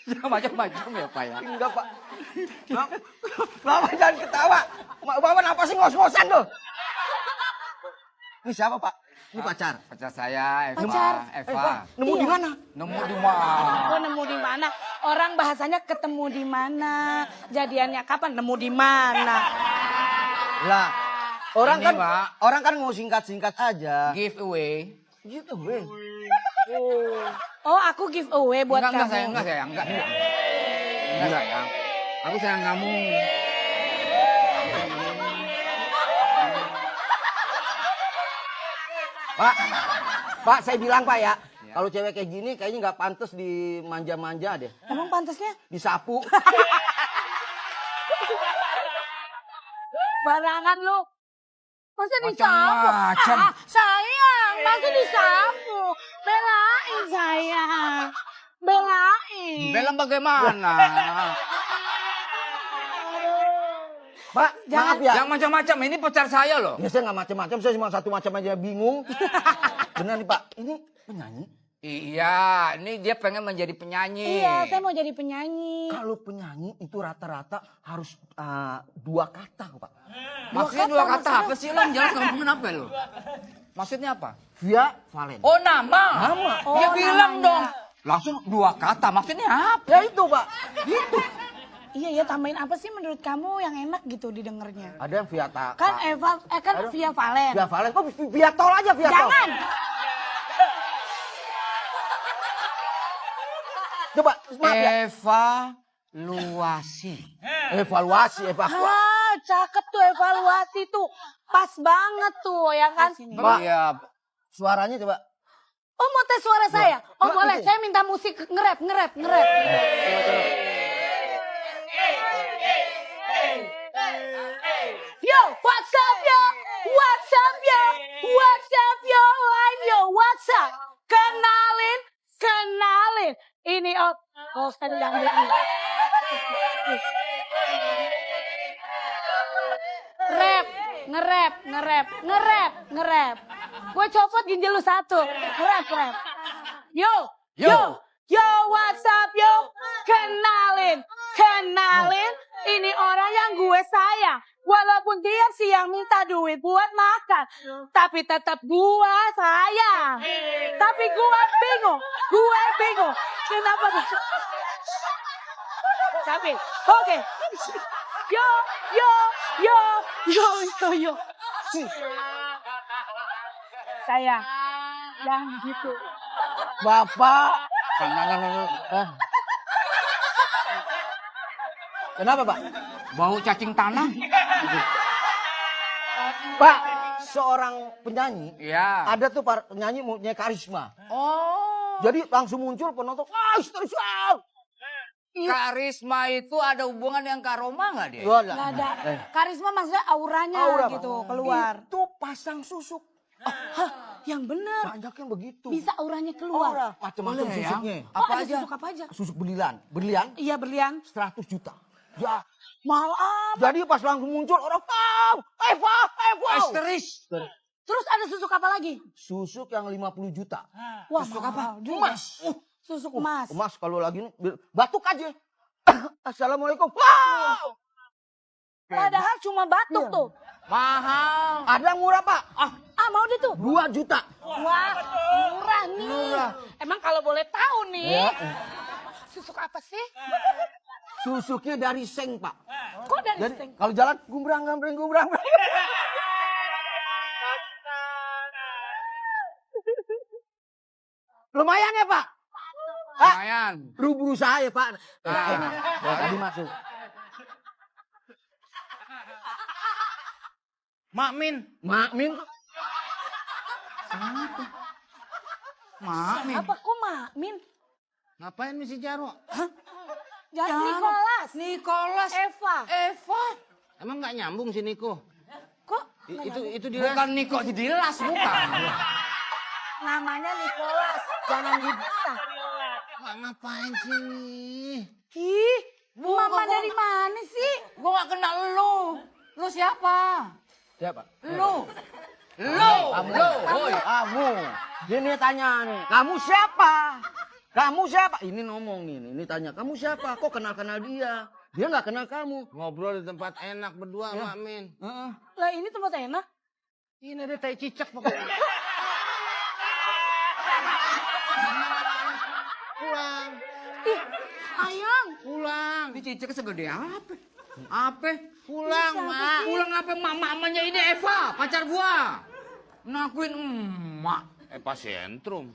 macam-macam ya Pak ya? Enggak, Pak. Bapak jangan ketawa. Bapak kenapa sih ngos-ngosan tuh? Ini siapa, Pak? Ini pacar. Pacar saya, Eva. Pacar. Eva. Nemu di mana? Nemu di mana? Oh, nemu di mana? Orang bahasanya ketemu di mana? Jadiannya kapan? Nemu di mana? Lah, orang Ini, kan Pak. orang kan mau singkat-singkat aja. Giveaway. Gitu, Bang. Oh, aku giveaway buat Enggak kamu. sayang, enggak sayang, enggak. Enggak sayang. Aku sayang kamu. Pak, saya bilang Pak ya, kalau cewek kayak gini kayaknya nggak pantas dimanja-manja deh. Emang pantasnya? Disapu. Barangan lu. Masa disapu? Macam-macam. Sayang, masa disapu? Belain sayang. Belain. Bella bagaimana? Pak, maaf ya. Yang macam-macam, ini pacar saya loh. Ya saya nggak macam-macam, saya cuma satu macam aja bingung. Benar nih Pak, ini penyanyi. Iya, ini dia pengen menjadi penyanyi. Iya, saya mau jadi penyanyi. Kalau penyanyi itu rata-rata harus 2 kata Pak. Maksudnya 2 kata apa sih lo? Jelas ngomongin apa lo? Maksudnya apa? Via Valen. Oh nama. Nama. Ya Oh, bilang namanya. dong. Langsung 2 kata, maksudnya apa? Ya itu Pak. Gitu. Iya ya, tambahin apa sih menurut kamu yang enak gitu didengarnya? Ada yang via Kan via Valen. Via Valen. Kok via tol aja via tol? Jangan. Coba, maaf ya. Evaluasi. Evakuasi. Ah, cakep tuh evaluasi tuh. Pas banget tuh ya kan? Mbak, Iya. suaranya coba. Oh mau tes suara saya? Oh boleh, saya minta musik nge-rap. Yo, what's up yo? I'm yo, what's up? Kenalin. Ini saya udah nge-rap. Gue copot ginjal lu satu. Nge-rap. Yo, what's up yo? Kenalin. Ini orang yang gue sayang. Walaupun dia sih yang minta duit buat makan. Tapi tetap gue sayang. Tapi gue bingung. Kenapa? Tapi, oke. Yo. Sayang, jangan gitu. Bapak. Kenapa, Pak? Bau cacing tanah. Pak, seorang penyanyi. Iya. Ada tuh penyanyi punya karisma. Oh. Jadi langsung muncul penonton. Histeris. Karisma itu ada hubungan yang karoma nggak dia? Gua Nggak ada. Karisma maksudnya auranya Aura, Pak. gitu keluar. Itu pasang susuk. Yang bener. Banyaknya begitu. Bisa auranya keluar. Aura. Macam-macam Boleh, ya? susuknya. Oh, ada susuk apa aja? Susuk berlian. Berlian Iya berlian. 100 juta. Ya. Mahal apa? Jadi pas langsung muncul orang, Eva. Histeris. Terus ada susuk apa lagi? Susuk yang 50 juta. Wah, Susuk mahal apa? juga. Susuk emas. Emas kalau lagi ini, batuk aja. Assalamualaikum. Wow. Padahal cuma batuk tuh. Mahal. Ada yang murah, Pak. Mau deh tuh. 2 juta. Wah, murah nih. Emang kalau boleh tahu nih. Ya. Susuk apa sih? Susuknya dari seng, Pak. Kok dari Jadi seng? kalau jalan gumbrang. Lumayan ya, Pak? Lumayan. Berusaha ya, Pak. Tadi masuk. Makmin. Makmin. Makmin. Apa kok Makmin? Ngapain misi Jarwo? Jangan Nikolas. Eva. Emang nggak nyambung si Niko? Kok Itu dia. Bukan Niko Dilas, bukan. namanya Nikolas? Jangan dipisah. Mak ngapain sini? Ih, mama dari mana sih? Gue gak kenal lu. Lu siapa? Siapa? Lu. Kamu. Ini tanya nih. Kamu siapa? Ini ngomong nih. Ini tanya. Kamu siapa? Kok kenal dia? Dia nggak kenal kamu. Ngobrol di tempat enak berdua, Ya. Makmin. Lah ini tempat enak. Ini ada tai cicak pokoknya. Pulang. Ih, ayang. Pulang. Ini cicaknya segede apa? Pulang, Mak. Pulang apa mamanya ini Eva, pacar gua. Nakuin emak. Epicentrum.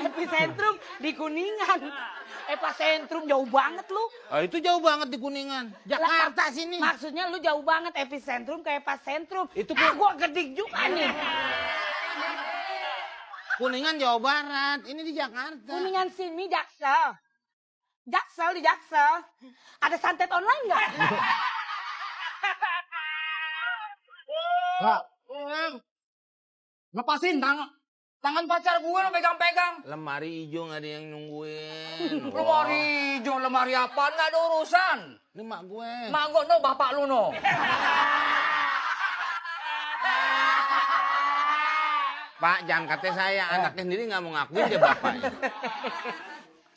Epicentrum di Kuningan. Epicentrum jauh banget lu. Itu jauh banget di Kuningan. Jakarta sini. Maksudnya lu jauh banget epicentrum ke epicentrum. Itu gua gedik juga nih. Kuningan Jawa Barat. Ini di Jakarta. Kuningan sini Jaksel. Di Jaksel. Ada santet online nggak? Pak, Lepasin tangan pacar gue lo pegang-pegang. Lemari hijau nggak ada yang nungguin. Lemari hijau, lemari apa? Nggak ada urusan. Ini mak gue. Mak gue no, bapak lu no. Pak, jangan kata saya. Anaknya sendiri nggak mau ngakuin dia bapaknya.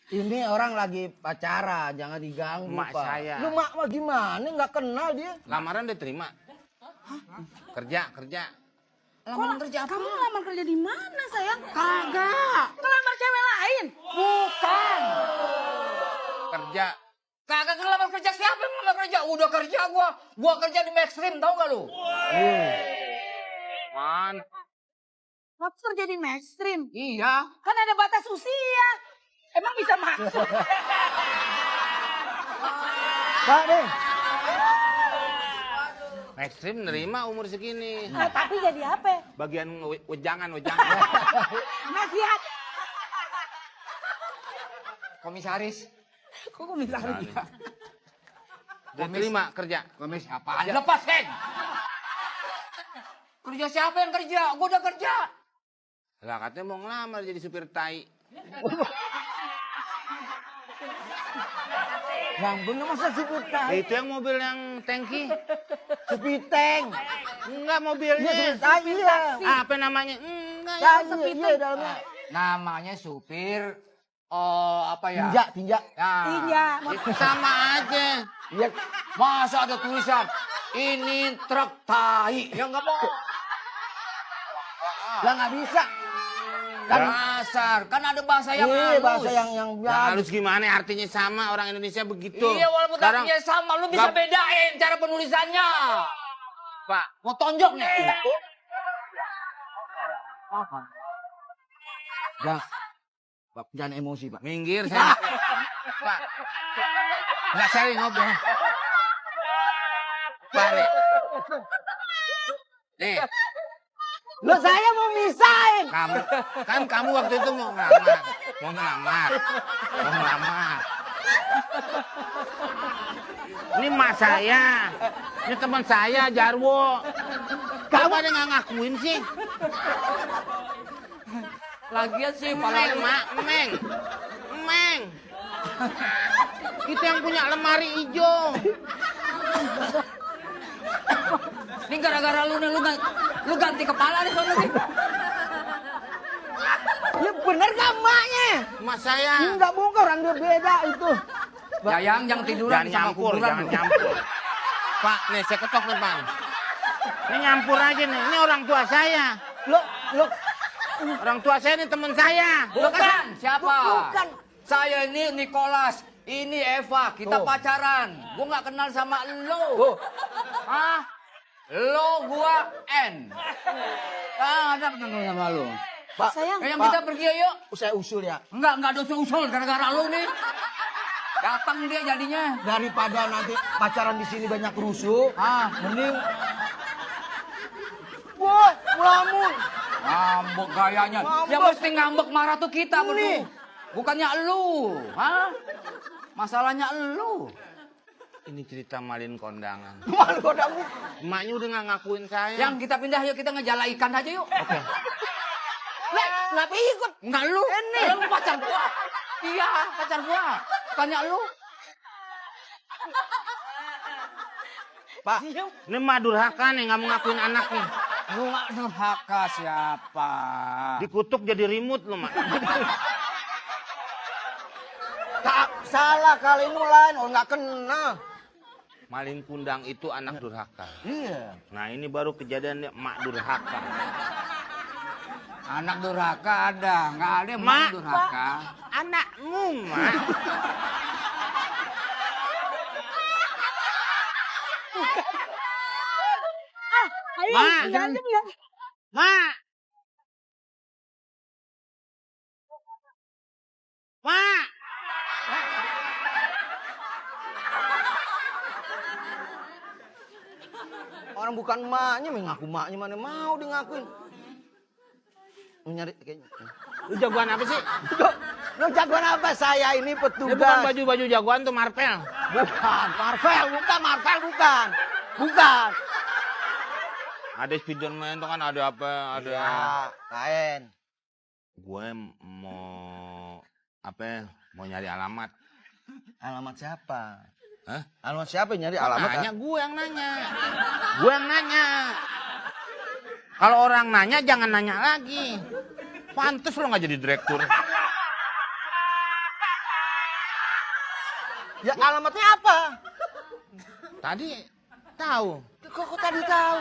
ini orang lagi pacaran, jangan diganggu, Mak Pak. saya. Lu mak mah gimana? Nggak kenal dia. Lamaran udah terima. Kerja. Lamaran kerja apa? Kamu ngelamar kerja di mana sayang? Kagak. Ngelamar cewek lain? Bukan. Kerja Kagak ngelamar kerja, siapa yang ngelamar kerja? Udah kerja gua. Gua kerja di Maxstream, tau gak lu? Man. Waktu kerja di Maxstream. Iya. Kan ada batas usia. Emang bisa masuk? Pak deh. Maxstream nerima umur segini. Nah, tapi jadi apa? Bagian wejangan. Nasihat. Komisaris. Kok komisaris? Dia terima kerja. Komis apaan? Lepasin! Kerja siapa yang kerja? Gua udah kerja. Lah katanya mau ngelamar jadi supir tai. Yang bener masa supir tai? Itu yang mobil yang tangki. Supir tank. Enggak Iya mobilnya. supir tai iya. Apa namanya? Enggak. Iya dalamnya. Namanya supir apa ya? Tinjak. Nah, Iya. Itu sama aja. Iya. masa ada tulisan ini truk tai? Ya enggak mau. Lah nggak bisa. Dasar, kan ada bahasa yang Iya halus. bahasa yang Yang biasa. halus gimana? Artinya sama, orang Indonesia begitu. Iya, walaupun Sekarang, artinya sama, lu bisa Gap- bedain cara penulisannya. Pak, Mau tonjok nih? Pak, jangan emosi Pak. minggir saya. Pak. Enggak sering ngobrol. Pak nih. Nih, Lo saya mau misahin. kamu waktu itu mau ngelamar. Ini mak saya, ini teman saya Jarwo. Kamu ada nggak ngakuin sih? Lagian sih, Meng. Kita yang punya lemari hijau. Ini gara-gara lu nih, lu ganti kepala nih soalnya nih. Ya bener gak emaknya? Mak saya. Enggak bongkar, orang dia beda itu. Yayang jangan tiduran Jangan di sama nyampur, kuburan. jangan nyampur. Pak, nih saya ketok nih Bang. Ini nyampur aja nih, ini orang tua saya. Lo Orang tua saya ini teman saya. Bukan, siapa? Bukan. Saya ini Nicholas, ini Eva, kita pacaran. Gua nggak kenal sama lo. Hah? Lo, gua, N. Ada kenal sama lo. Pak, Sayang. Yang kita pergi yuk. saya usul ya. Enggak ada usul gara-gara lo nih. Datang dia jadinya. Daripada nanti pacaran di sini banyak rusuh, mending woi, melamun. Ngambek gayanya. Ngambek. Yang mesti ngambek marah tuh kita berdua. Bukannya lu. Hah? Masalahnya lu. Ini cerita malin kondangan. Malu kodamu. Emaknya udah nggak ngakuin saya. Yang kita pindah yuk, kita ngejala ikan aja yuk. Oke. Kenapa ikut? Enggak lu. Ini. Lu pacar gua. Iya, pacar gua. Bukannya lu. Pak, Ini emak durhaka nih, nggak mau ngakuin anaknya. Lu nggak durhaka siapa? Dikutuk jadi remote lo, Mak. tak salah kali ini lain, oh nggak kena. Malin kundang itu anak durhaka. Iya. Nah ini baru kejadian emak durhaka. Anak durhaka ada, nggak ada yang Mak. durhaka. Anakmu, Mak. Ayo, Ma, berantem ya. Mak. Mak. Orang bukan emaknya, mengaku emaknya mana mau di ngakuin. Mau nyari kayaknya. Lu jagoan apa sih? Lo jagoan apa? Saya ini Ini petugas. bukan baju-baju jagoan tuh Marvel. Bukan, Marvel bukan. Bukan. Ada Spiderman tuh kan ada apa? Ada. Ya, lain. Gue mau apa? Ya, mau nyari alamat. Alamat siapa? Hah? Alamat siapa yang nyari alamat? Nanya, gue yang nanya. Gue yang nanya. Kalau orang nanya jangan nanya lagi. Pantes lo nggak jadi direktur. Ya alamatnya apa? Tadi tahu. Kok tadi tahu?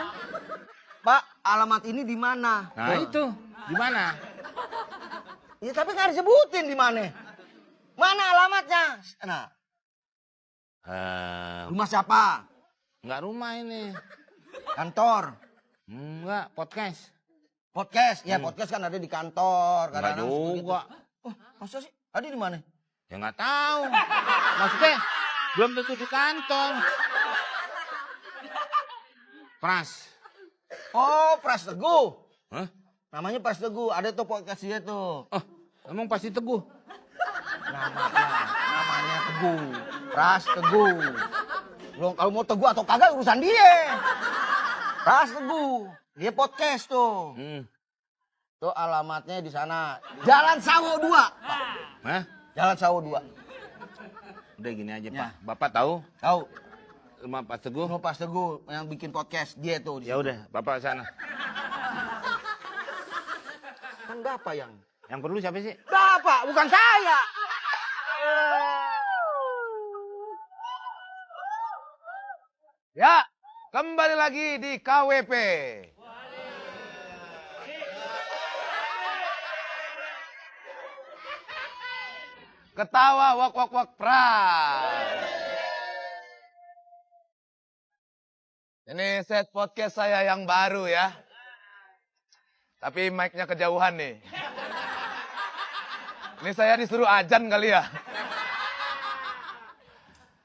Pak, alamat ini di mana? Nah itu di mana? Ya tapi nggak disebutin di mana. Mana alamatnya? Nah, Rumah siapa? Enggak rumah ini. Kantor. Enggak, podcast. Podcast. Ya podcast kan ada di kantor. Enggak Kadang-kadang seperti itu. juga. Oh, masa sih? Ada di mana? Ya nggak tahu. Maksudnya belum tentu di kantor. Pras. Oh, Pras Teguh. Hah? Namanya Pras Teguh. Ada tuh podcast dia tuh. Oh, emang pasti Teguh. Namanya Teguh. Pras Teguh. Kalau mau Teguh atau kagak urusan dia. Pras Teguh. Dia podcast tuh. Tuh alamatnya di sana. Jalan Sawo 2. Hah? Jalan Sawo 2. Udah gini aja, Ya. Pak. Bapak tahu Tahu? rumah Pak Teguh? Rumah Pras Teguh yang bikin podcast dia tuh. Ya udah, Bapak sana. Kan Bapak yang. Yang perlu siapa sih? Bapak, bukan saya. Ya, kembali lagi di KWP. Ketawa wak wak wak pras. Ini set podcast saya yang baru ya. Tapi mic-nya kejauhan nih. Ini saya disuruh ajan kali ya.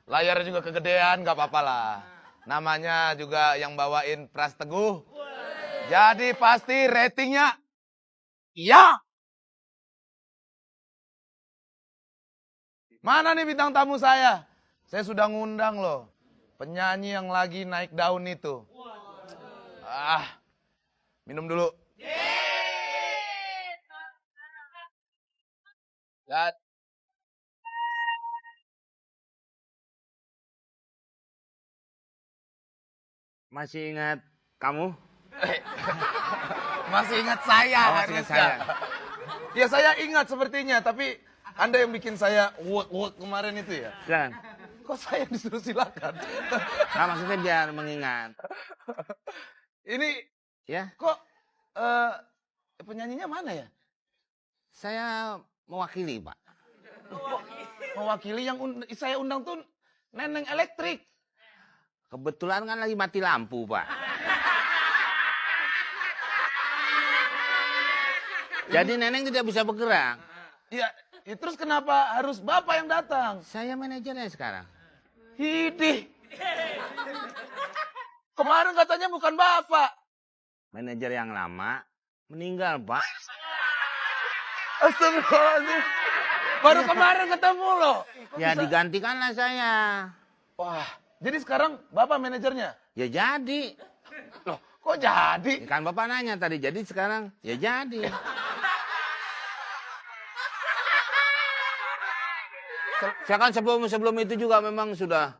Layarnya juga kegedean, gak apa-apa lah. Namanya juga yang bawain Pras Teguh. Jadi pasti ratingnya iya. Mana nih bintang tamu saya? Saya sudah ngundang loh. Penyanyi yang lagi naik daun itu. Minum dulu. Dan Masih ingat kamu? masih ingat saya Oh, masih ingat harusnya. saya. Ya saya ingat sepertinya, tapi Anda yang bikin saya wuk kemarin itu ya. Jangan. Kok saya yang disuruh silakan? Nah, maksudnya biar mengingat. Ini Ya, kok penyanyinya mana ya? saya mewakili, Pak. Mewakili yang saya undang tuh Neneng Elektrik. Kebetulan kan lagi mati lampu, Pak. Jadi Neneng tidak bisa bergerak. Ya, terus kenapa harus Bapak yang datang? Saya manajernya sekarang. Hidih. Kemarin katanya bukan Bapak. Manajer yang lama meninggal, Pak. Astagfirullahaladzim. Baru kemarin ketemu loh. Ya digantikanlah saya. Wah, jadi sekarang Bapak manajernya? Ya jadi. Loh, kok jadi? Kan Bapak nanya tadi, jadi sekarang ya jadi. Saya kan sebelum itu juga memang sudah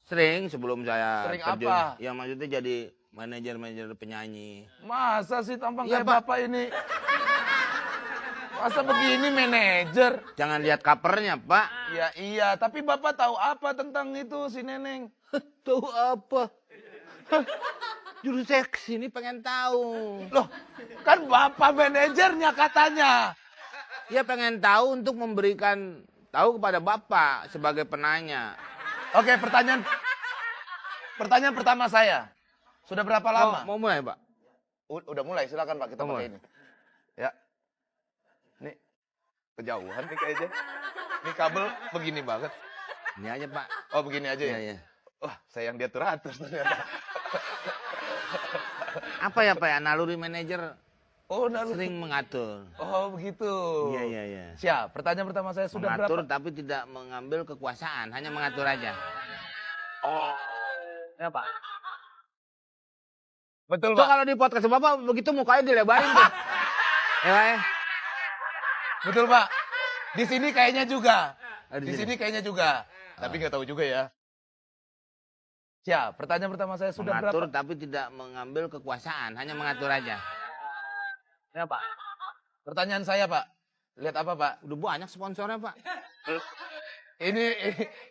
sering sebelum saya Sering terjun. apa? Ya maksudnya jadi manajer penyanyi. Masa sih tampang Iya, kayak Pak. Bapak ini? Masa begini manajer? Jangan lihat covernya, Pak. Ya iya, tapi Bapak tahu apa tentang itu si Neneng? Tahu apa? Juru saya kesini pengen tahu. Loh, kan Bapak manajernya katanya. Ya pengen tahu untuk memberikan tahu kepada Bapak sebagai penanya. Oke, pertanyaan pertama saya. Sudah berapa lama? Mau mulai, Pak? Udah mulai, silakan Pak, kita Oh, pakai mulai. ini. Ya. Nih, kejauhan nih kayaknya. Ini kabel begini banget. Ini aja, Pak. Oh, begini aja ya? Iya, iya. Wah, saya yang diatur-atur ternyata. Apa ya, Pak ya? Naluri manajer Oh, sering mengatur. Oh, begitu. Iya, iya, iya. Siap, pertanyaan pertama saya sudah Mengatur berapa? tapi tidak mengambil kekuasaan, hanya mengatur aja. Ya, Pak. Betul, Tuh Pak. kalau di podcast Bapak begitu mukanya dilebarin tuh. Ya, Pak ya? Betul, Pak. Di sini kayaknya juga. Oh, Di sini kayaknya juga. Tapi nggak tahu juga ya. Siap, pertanyaan pertama saya sudah Mengatur berapa? tapi tidak mengambil kekuasaan, hanya mengatur aja. Ya, Pak. Pertanyaan saya, Pak. Lihat apa, Pak? Udah banyak sponsornya, Pak.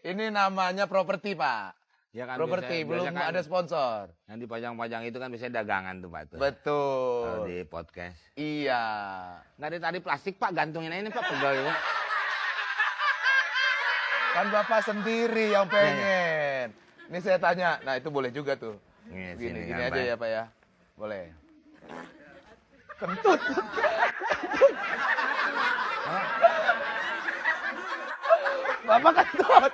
Ini namanya properti, Pak. Ya kan, Properti, belum biasa kan ada sponsor. yang dipajang-pajang itu kan biasanya dagangan tuh, Pak. Tuh. Betul. Kalau di podcast. Iya. Nggak ada tadi plastik, Pak. Gantungin aja ini, Pak. Pegel ya. Kan Bapak sendiri yang pengen. Ini saya tanya. Nah, itu boleh juga tuh. Gini kan, aja Pak. ya, Pak ya. Boleh. Kentut. Bapak kentut.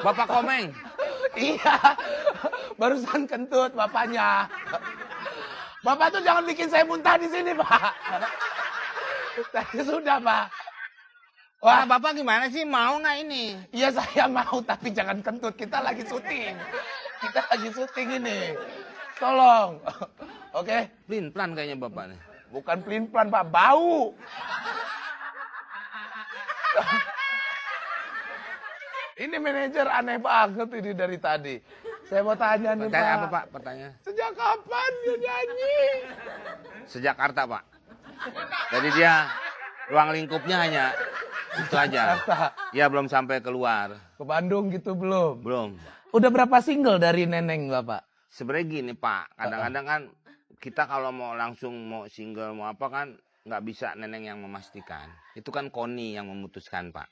Bapak Komeng. Iya. Barusan kentut bapaknya. Bapak tuh jangan bikin saya muntah di sini, Pak. Tadi sudah, Pak. Wah, Wah, Bapak gimana sih? Mau nggak ini? iya saya mau, tapi jangan kentut. Kita lagi syuting. Kita lagi syuting ini. Tolong. Oke? Pelin-pelan kayaknya Bapak nih. Bukan pelin-pelan, Pak. Bau. Ini manajer aneh banget ini dari tadi. Saya mau tanya nih, Pertanyaan Pak. apa, Pak? Pertanyaan. Sejak kapan dia nyanyi? Sejak Jakarta, Pak. Jadi dia ruang lingkupnya hanya itu aja. Jakarta. Ya belum sampai keluar. Ke Bandung gitu belum? Belum. Udah berapa single dari Neneng, Bapak? Sebenarnya gini, Pak. Kadang-kadang kan kita kalau mau langsung mau single mau apa kan nggak bisa Neneng yang memastikan. Itu kan Koni yang memutuskan, Pak.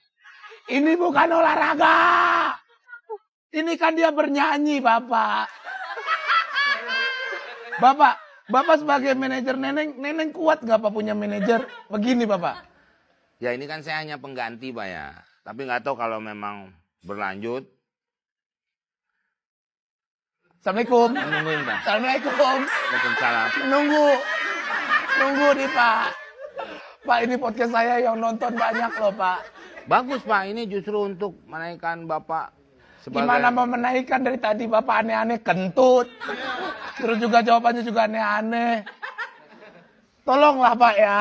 Ini bukan olahraga. Ini kan dia bernyanyi, Bapak. Bapak sebagai manajer Neneng kuat nggak Pak punya manajer? Begini, Bapak. Ya ini kan saya hanya pengganti, Pak ya. Tapi nggak tahu kalau memang berlanjut. Assalamualaikum. Nungguin, Pak. Assalamualaikum. Waalaikumsalam. Nunggu nih, Pak. Pak, ini podcast saya yang nonton banyak loh, Pak. Bagus, Pak. Ini justru untuk menaikkan Bapak sebagai... Gimana mau menaikkan dari tadi Bapak aneh-aneh kentut. Terus juga jawabannya juga aneh-aneh. Tolonglah, Pak ya.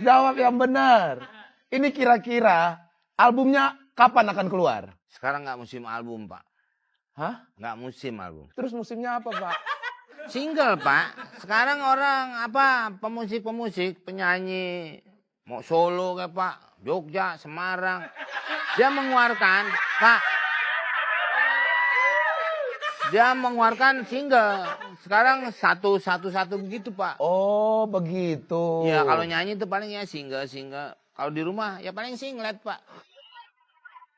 Jawab yang benar. Ini kira-kira albumnya kapan akan keluar? Sekarang nggak musim album, Pak. Hah? Nggak musim album. Terus musimnya apa, Pak? Single, Pak. Sekarang orang pemusik-pemusik, penyanyi mau solo kayak Pak, Jogja, Semarang, dia mengeluarkan, Pak. Dia mengeluarkan single. Sekarang satu begitu, Pak. Oh, begitu. Ya kalau nyanyi itu paling ya single. Kalau di rumah ya paling singlet, Pak.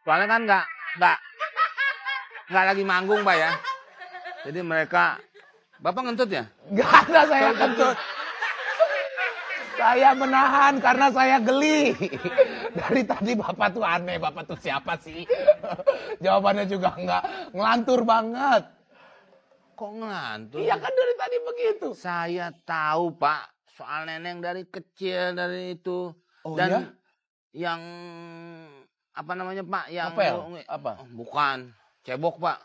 Soalnya kan nggak lagi manggung, Pak ya. Jadi mereka, Bapak ngentut ya? Gak ada saya kentut. Saya menahan karena saya geli. Dari tadi Bapak tuh aneh. Bapak tuh siapa sih? Jawabannya juga nggak ngelantur banget. Kok ngelantur? Iya kan dari tadi begitu. Saya tahu, Pak, soal Neneng dari kecil, dari itu. Oh, Dan iya? yang apa namanya, Pak? Yang Apel? Apa? Oh, bukan, cebok, Pak.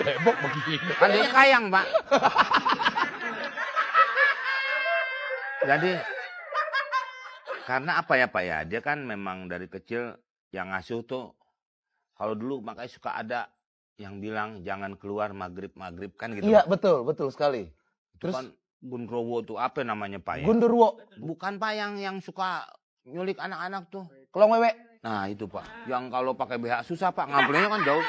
Cebok begini. Kan dia kayang, Pak. Jadi karena apa ya, Pak ya? Dia kan memang dari kecil yang ngasuh tuh. Kalau dulu makanya suka ada yang bilang jangan keluar maghrib kan gitu. Iya betul sekali. Itu kan Gundrowo tuh apa namanya, Pak ya? Gundurwo, Bukan, Pak, yang suka nyulik anak-anak tuh. Kelong Wewe. Nah itu, Pak. Yang kalau pakai BH susah, Pak. Ngambilnya kan jauh.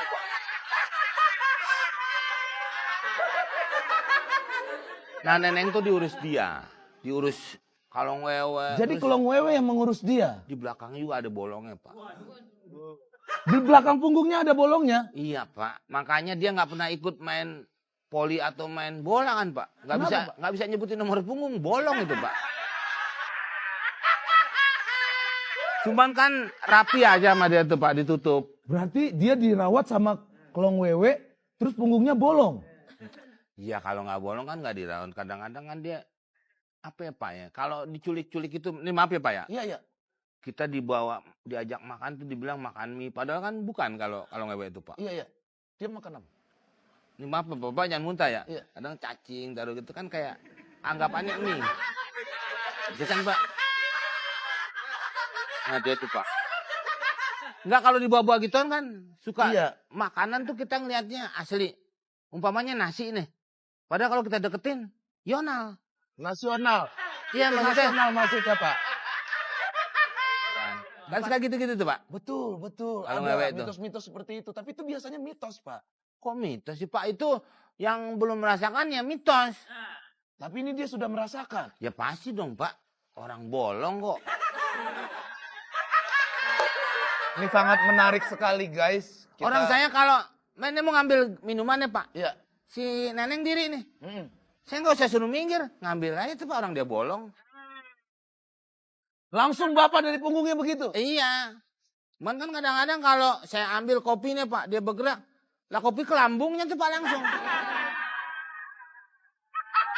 Nah Neneng tuh diurus dia. Diurus Kalong Wewe. Jadi Terus Kelong Wewe yang mengurus dia. di belakangnya juga ada bolongnya, Pak. Di belakang punggungnya ada bolongnya. Iya, Pak. Makanya dia nggak pernah ikut main poli atau main bola kan, Pak. Nggak bisa nyebutin nomor punggung, bolong itu, Pak. Cuman kan rapi aja sama dia tuh, Pak, ditutup. Berarti dia dirawat sama Kelong Wewe, terus punggungnya bolong. Iya, kalau nggak bolong kan nggak dirawat. Kadang-kadang kan dia apa ya, Pak ya? Kalau diculik-culik itu, ini maaf ya, Pak ya. Iya. Kita diajak makan tuh dibilang makan mie, padahal kan bukan kalau ngewe itu, Pak. Iya. Dia makan apa? Ini maaf, Bapak jangan muntah ya. Iya. Kadang cacing, taruh gitu kan kayak anggapannya mie. Dia kan, Pak. Nah dia tuh, Pak. Enggak, kalau dibawa-bawa gituan kan suka Iya. makanan tuh kita ngelihatnya asli. Umpamanya nasi nih. Padahal kalau kita deketin, Yonal. Nasional. Iya, maksudnya. Nasional maksudnya, Pak. Kan suka gitu-gitu tuh, Pak. Betul. Kalau Ada ngewek itu. mitos-mitos seperti itu. Tapi itu biasanya mitos, Pak. Kok mitos sih, Pak? Itu yang belum merasakan ya mitos. Tapi ini dia sudah merasakan. Ya pasti dong, Pak. Orang bolong kok. Ini sangat menarik sekali guys. Orang saya kalau ini mau ngambil minumannya Pak. Ya. Si Neneng diri nih. Saya nggak usah suruh minggir. Ngambil aja tuh Pak, orang dia bolong. Langsung Bapak dari punggungnya begitu? Iya. Cuman kan kadang-kadang kalau saya ambil kopinya Pak, dia bergerak. Lah kopi ke lambungnya tuh Pak langsung.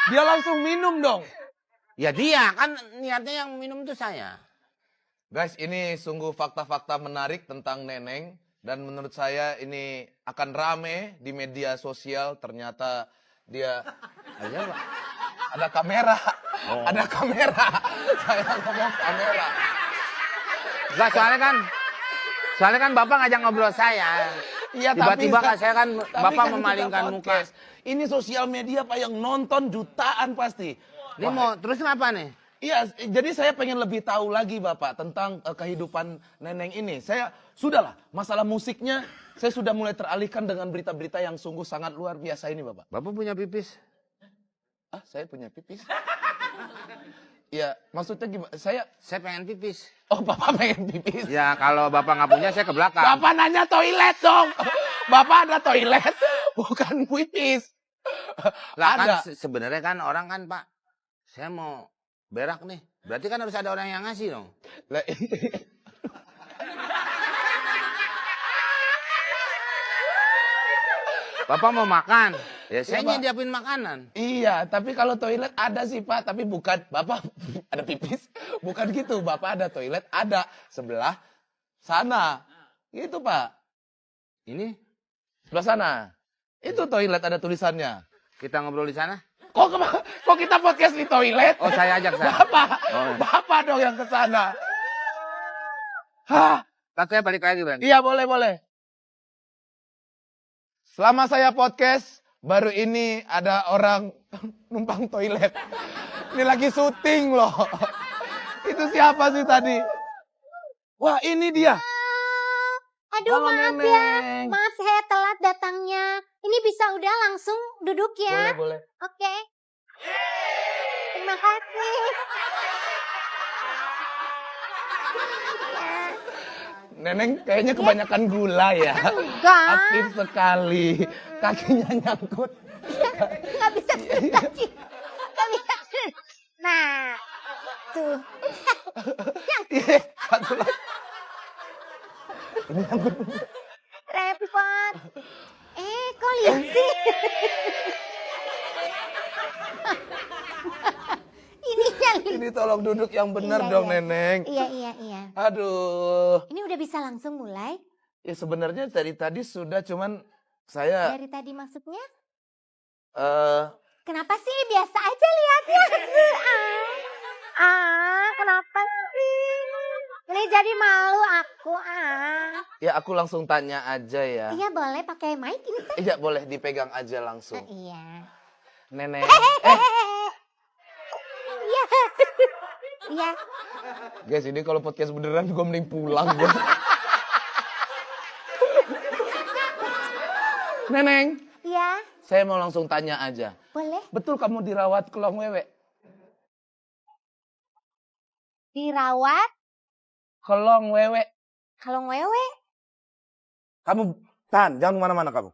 Dia langsung minum dong. Ya dia kan niatnya yang minum tuh saya. Guys, ini sungguh fakta-fakta menarik tentang Neneng. Dan menurut saya ini akan rame di media sosial. Ternyata dia... Aja Pak. Ada kamera. Ada kamera. Saya ngomong kamera. Enggak, soalnya kan Bapak ngajak ngobrol saya. Iya, Tiba-tiba tapi saya kan Bapak kita memalingkan muka. podcast. Ini sosial media Pak yang nonton jutaan pasti. Ini mau terus apa nih? Iya, jadi saya pengen lebih tahu lagi Bapak tentang kehidupan Neneng ini. Saya sudahlah, masalah musiknya saya sudah mulai teralihkan dengan berita-berita yang sungguh sangat luar biasa ini Bapak. Bapak punya pipis? Ah, saya punya pipis. Iya, maksudnya gimana? Saya pengen pipis. Oh, Bapak pengen pipis. Ya kalau Bapak nggak punya saya ke belakang. Bapak nanya toilet dong. Bapak ada toilet, bukan pipis. Lah kan Ada. sebenarnya kan orang kan Pak, saya mau berak nih. Berarti kan harus ada orang yang ngasih dong. Lah, Bapak mau makan, ya saya Iya, Pak. nyediapin makanan. Iya, tapi kalau toilet ada sih Pak, tapi bukan Bapak ada pipis, bukan gitu. Bapak ada toilet, ada sebelah sana. Gitu Pak. Ini Sebelah sana. Itu toilet ada tulisannya. kita ngobrol di sana. Kok kita podcast di toilet? Oh saya ajak saya. Bapak, Oh. Bapak dong yang ke sana. Hah? Kan saya balik lagi Bang. Iya, boleh. Selama saya podcast, baru ini ada orang numpang toilet. Ini lagi syuting loh. Itu siapa sih tadi? Wah, ini dia. Aduh, Halo, maaf Neneng. ya. Maaf saya telat datangnya. Ini bisa udah langsung duduk ya. Boleh. Oke. Terima kasih. Neneng kayaknya kebanyakan gula ya. Enggak. Aktif sekali. Kakinya nyangkut. Nggak bisa kaki. Nggak bisa. Nah, tuh. Iya, satu lagi. Repot. Kok lihat sih? Ini yang Ini tolong duduk yang benar Iya, dong, iya. Neneng. Iya. Aduh. Ini udah bisa langsung mulai? Ya sebenarnya dari tadi sudah, cuman saya Dari tadi maksudnya? eh Kenapa sih? Biasa aja lihatnya. Kenapa sih? Ini jadi malu aku, ya aku langsung tanya aja ya. Iya boleh pakai mic ini kan? Iya, boleh dipegang aja langsung. Iya. Neneng. Iya. Iya. Guys, ini kalau podcast beneran gue mending pulang gue. Neneng, Iya. saya mau langsung tanya aja. Boleh. Betul kamu dirawat Kelong Wewe? Dirawat Kelong Wewe. kalong wewe. Kamu tahan, jangan kemana-mana kamu.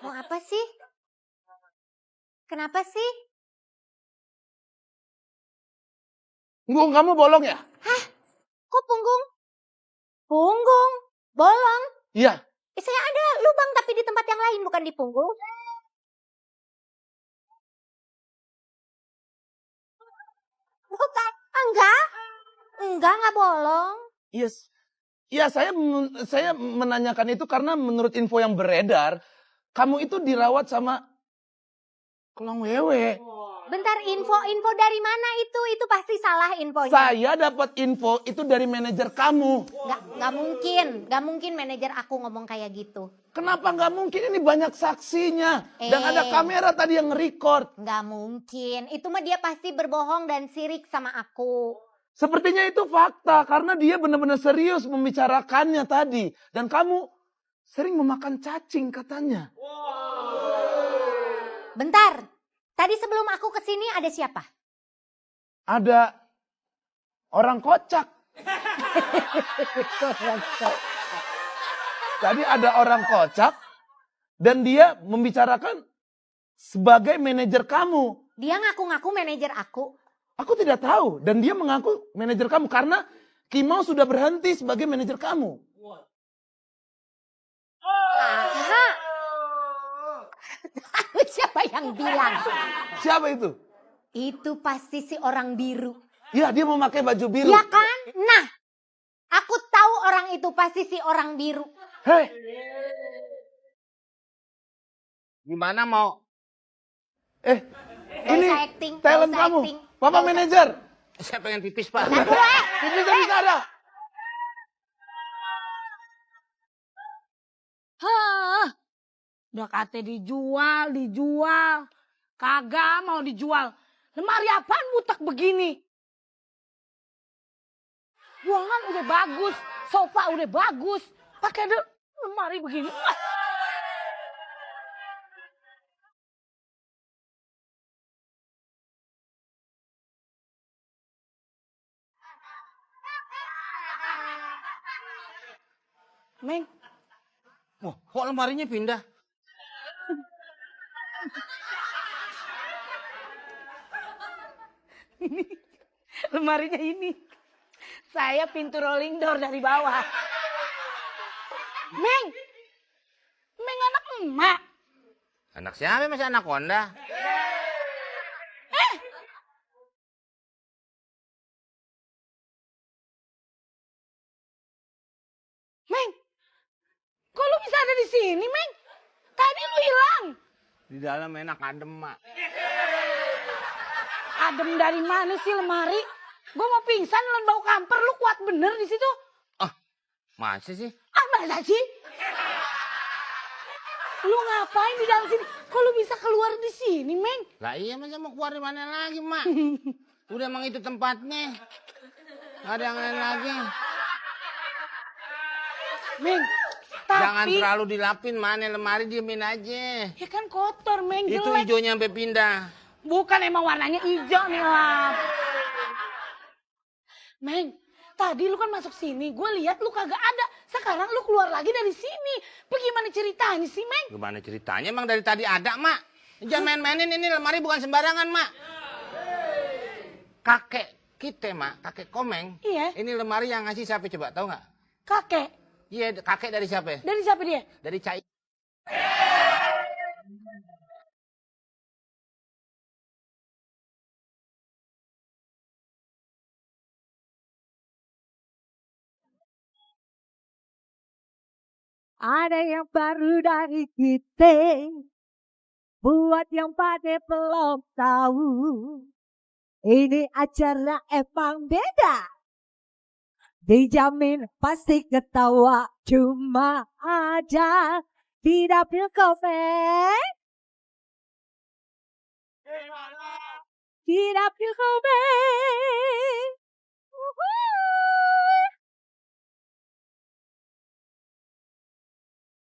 Mau apa sih? Kenapa sih? Punggung kamu bolong ya? Kok punggung? Punggung? Bolong? Iya. Saya ada lubang tapi di tempat yang lain bukan di punggung. Bukan. Enggak bolong. Yes. Iya, saya menanyakan itu karena menurut info yang beredar, kamu itu dirawat sama Kelong Wewe. Bentar, info dari mana itu? Itu pasti salah infonya. Saya dapat info itu dari manajer kamu. Nggak mungkin manajer aku ngomong kayak gitu. Kenapa nggak mungkin? Ini banyak saksinya. Dan ada kamera tadi yang nge-record. Nggak mungkin. Itu mah dia pasti berbohong dan sirik sama aku. Sepertinya itu fakta. Karena dia benar-benar serius membicarakannya tadi. Dan kamu sering memakan cacing katanya. Bentar. Tadi sebelum aku kesini ada siapa? Ada orang kocak. Tadi ada orang kocak dan dia membicarakan sebagai manajer kamu. Dia ngaku-ngaku manajer aku. Aku tidak tahu dan dia mengaku manajer kamu karena Kimau sudah berhenti sebagai manajer kamu. Aha. Siapa yang bilang? Siapa itu? Itu pasti si orang biru. Ya, dia memakai baju biru. Ya kan? Nah, aku tahu orang itu pasti si orang biru. Hei, Gimana mau? Gak ini usah acting, gak talent usah kamu. acting. Papa Gak usah. manajer. Saya pengen pipis, Pak. Ntar dulu, Ini bisa ada. Hah. Udah kate dijual. Kagak mau dijual. Lemari apaan butek begini? Ruangan udah bagus, sofa udah bagus. Pakai lemari begini. Ah. Meng, Wah, kok lemarinya pindah? lemarinya ini. Saya pintu rolling door dari bawah. Meng anak emak. Anak siapa masih anak Honda? Meng, kok lu bisa ada di sini, Meng? Tadi lu hilang. Di dalam enak adem, Mak. Adem dari mana sih lemari? Gue mau pingsan lan bau kamper, lu kuat bener di situ. Masa sih? Ah, masa sih? Lu ngapain di dalam sini? Kok lu bisa keluar di sini, Meng? Lah iya, masa mau keluar di mana lagi, Mak? Udah emang itu tempatnya. Gak ada yang lain lagi. Meng, tapi... Jangan terlalu dilapin, mana lemari diemin aja. Ya kan kotor, Meng, Itu jelek. hijaunya sampai pindah. Bukan emang warnanya hijau nih, Lap. Meng, tadi lu kan masuk sini, gue lihat lu kagak ada. Sekarang lu keluar lagi dari sini. Bagaimana ceritanya sih, Meng? Gimana ceritanya? Emang dari tadi ada, Mak. Jangan main-mainin, ini lemari bukan sembarangan, Mak. Kakek kita, Mak, kakek Komeng. Iya. Ini lemari yang ngasih siapa coba, tahu nggak? Kakek. Iya, kakek dari siapa? Dari siapa dia? Dari Cai. Ada yang baru dari kita, buat yang pada belum tahu. Ini acara emang beda. Dijamin pasti ketawa, cuma aja di dapur kafe. Di dapur kafe.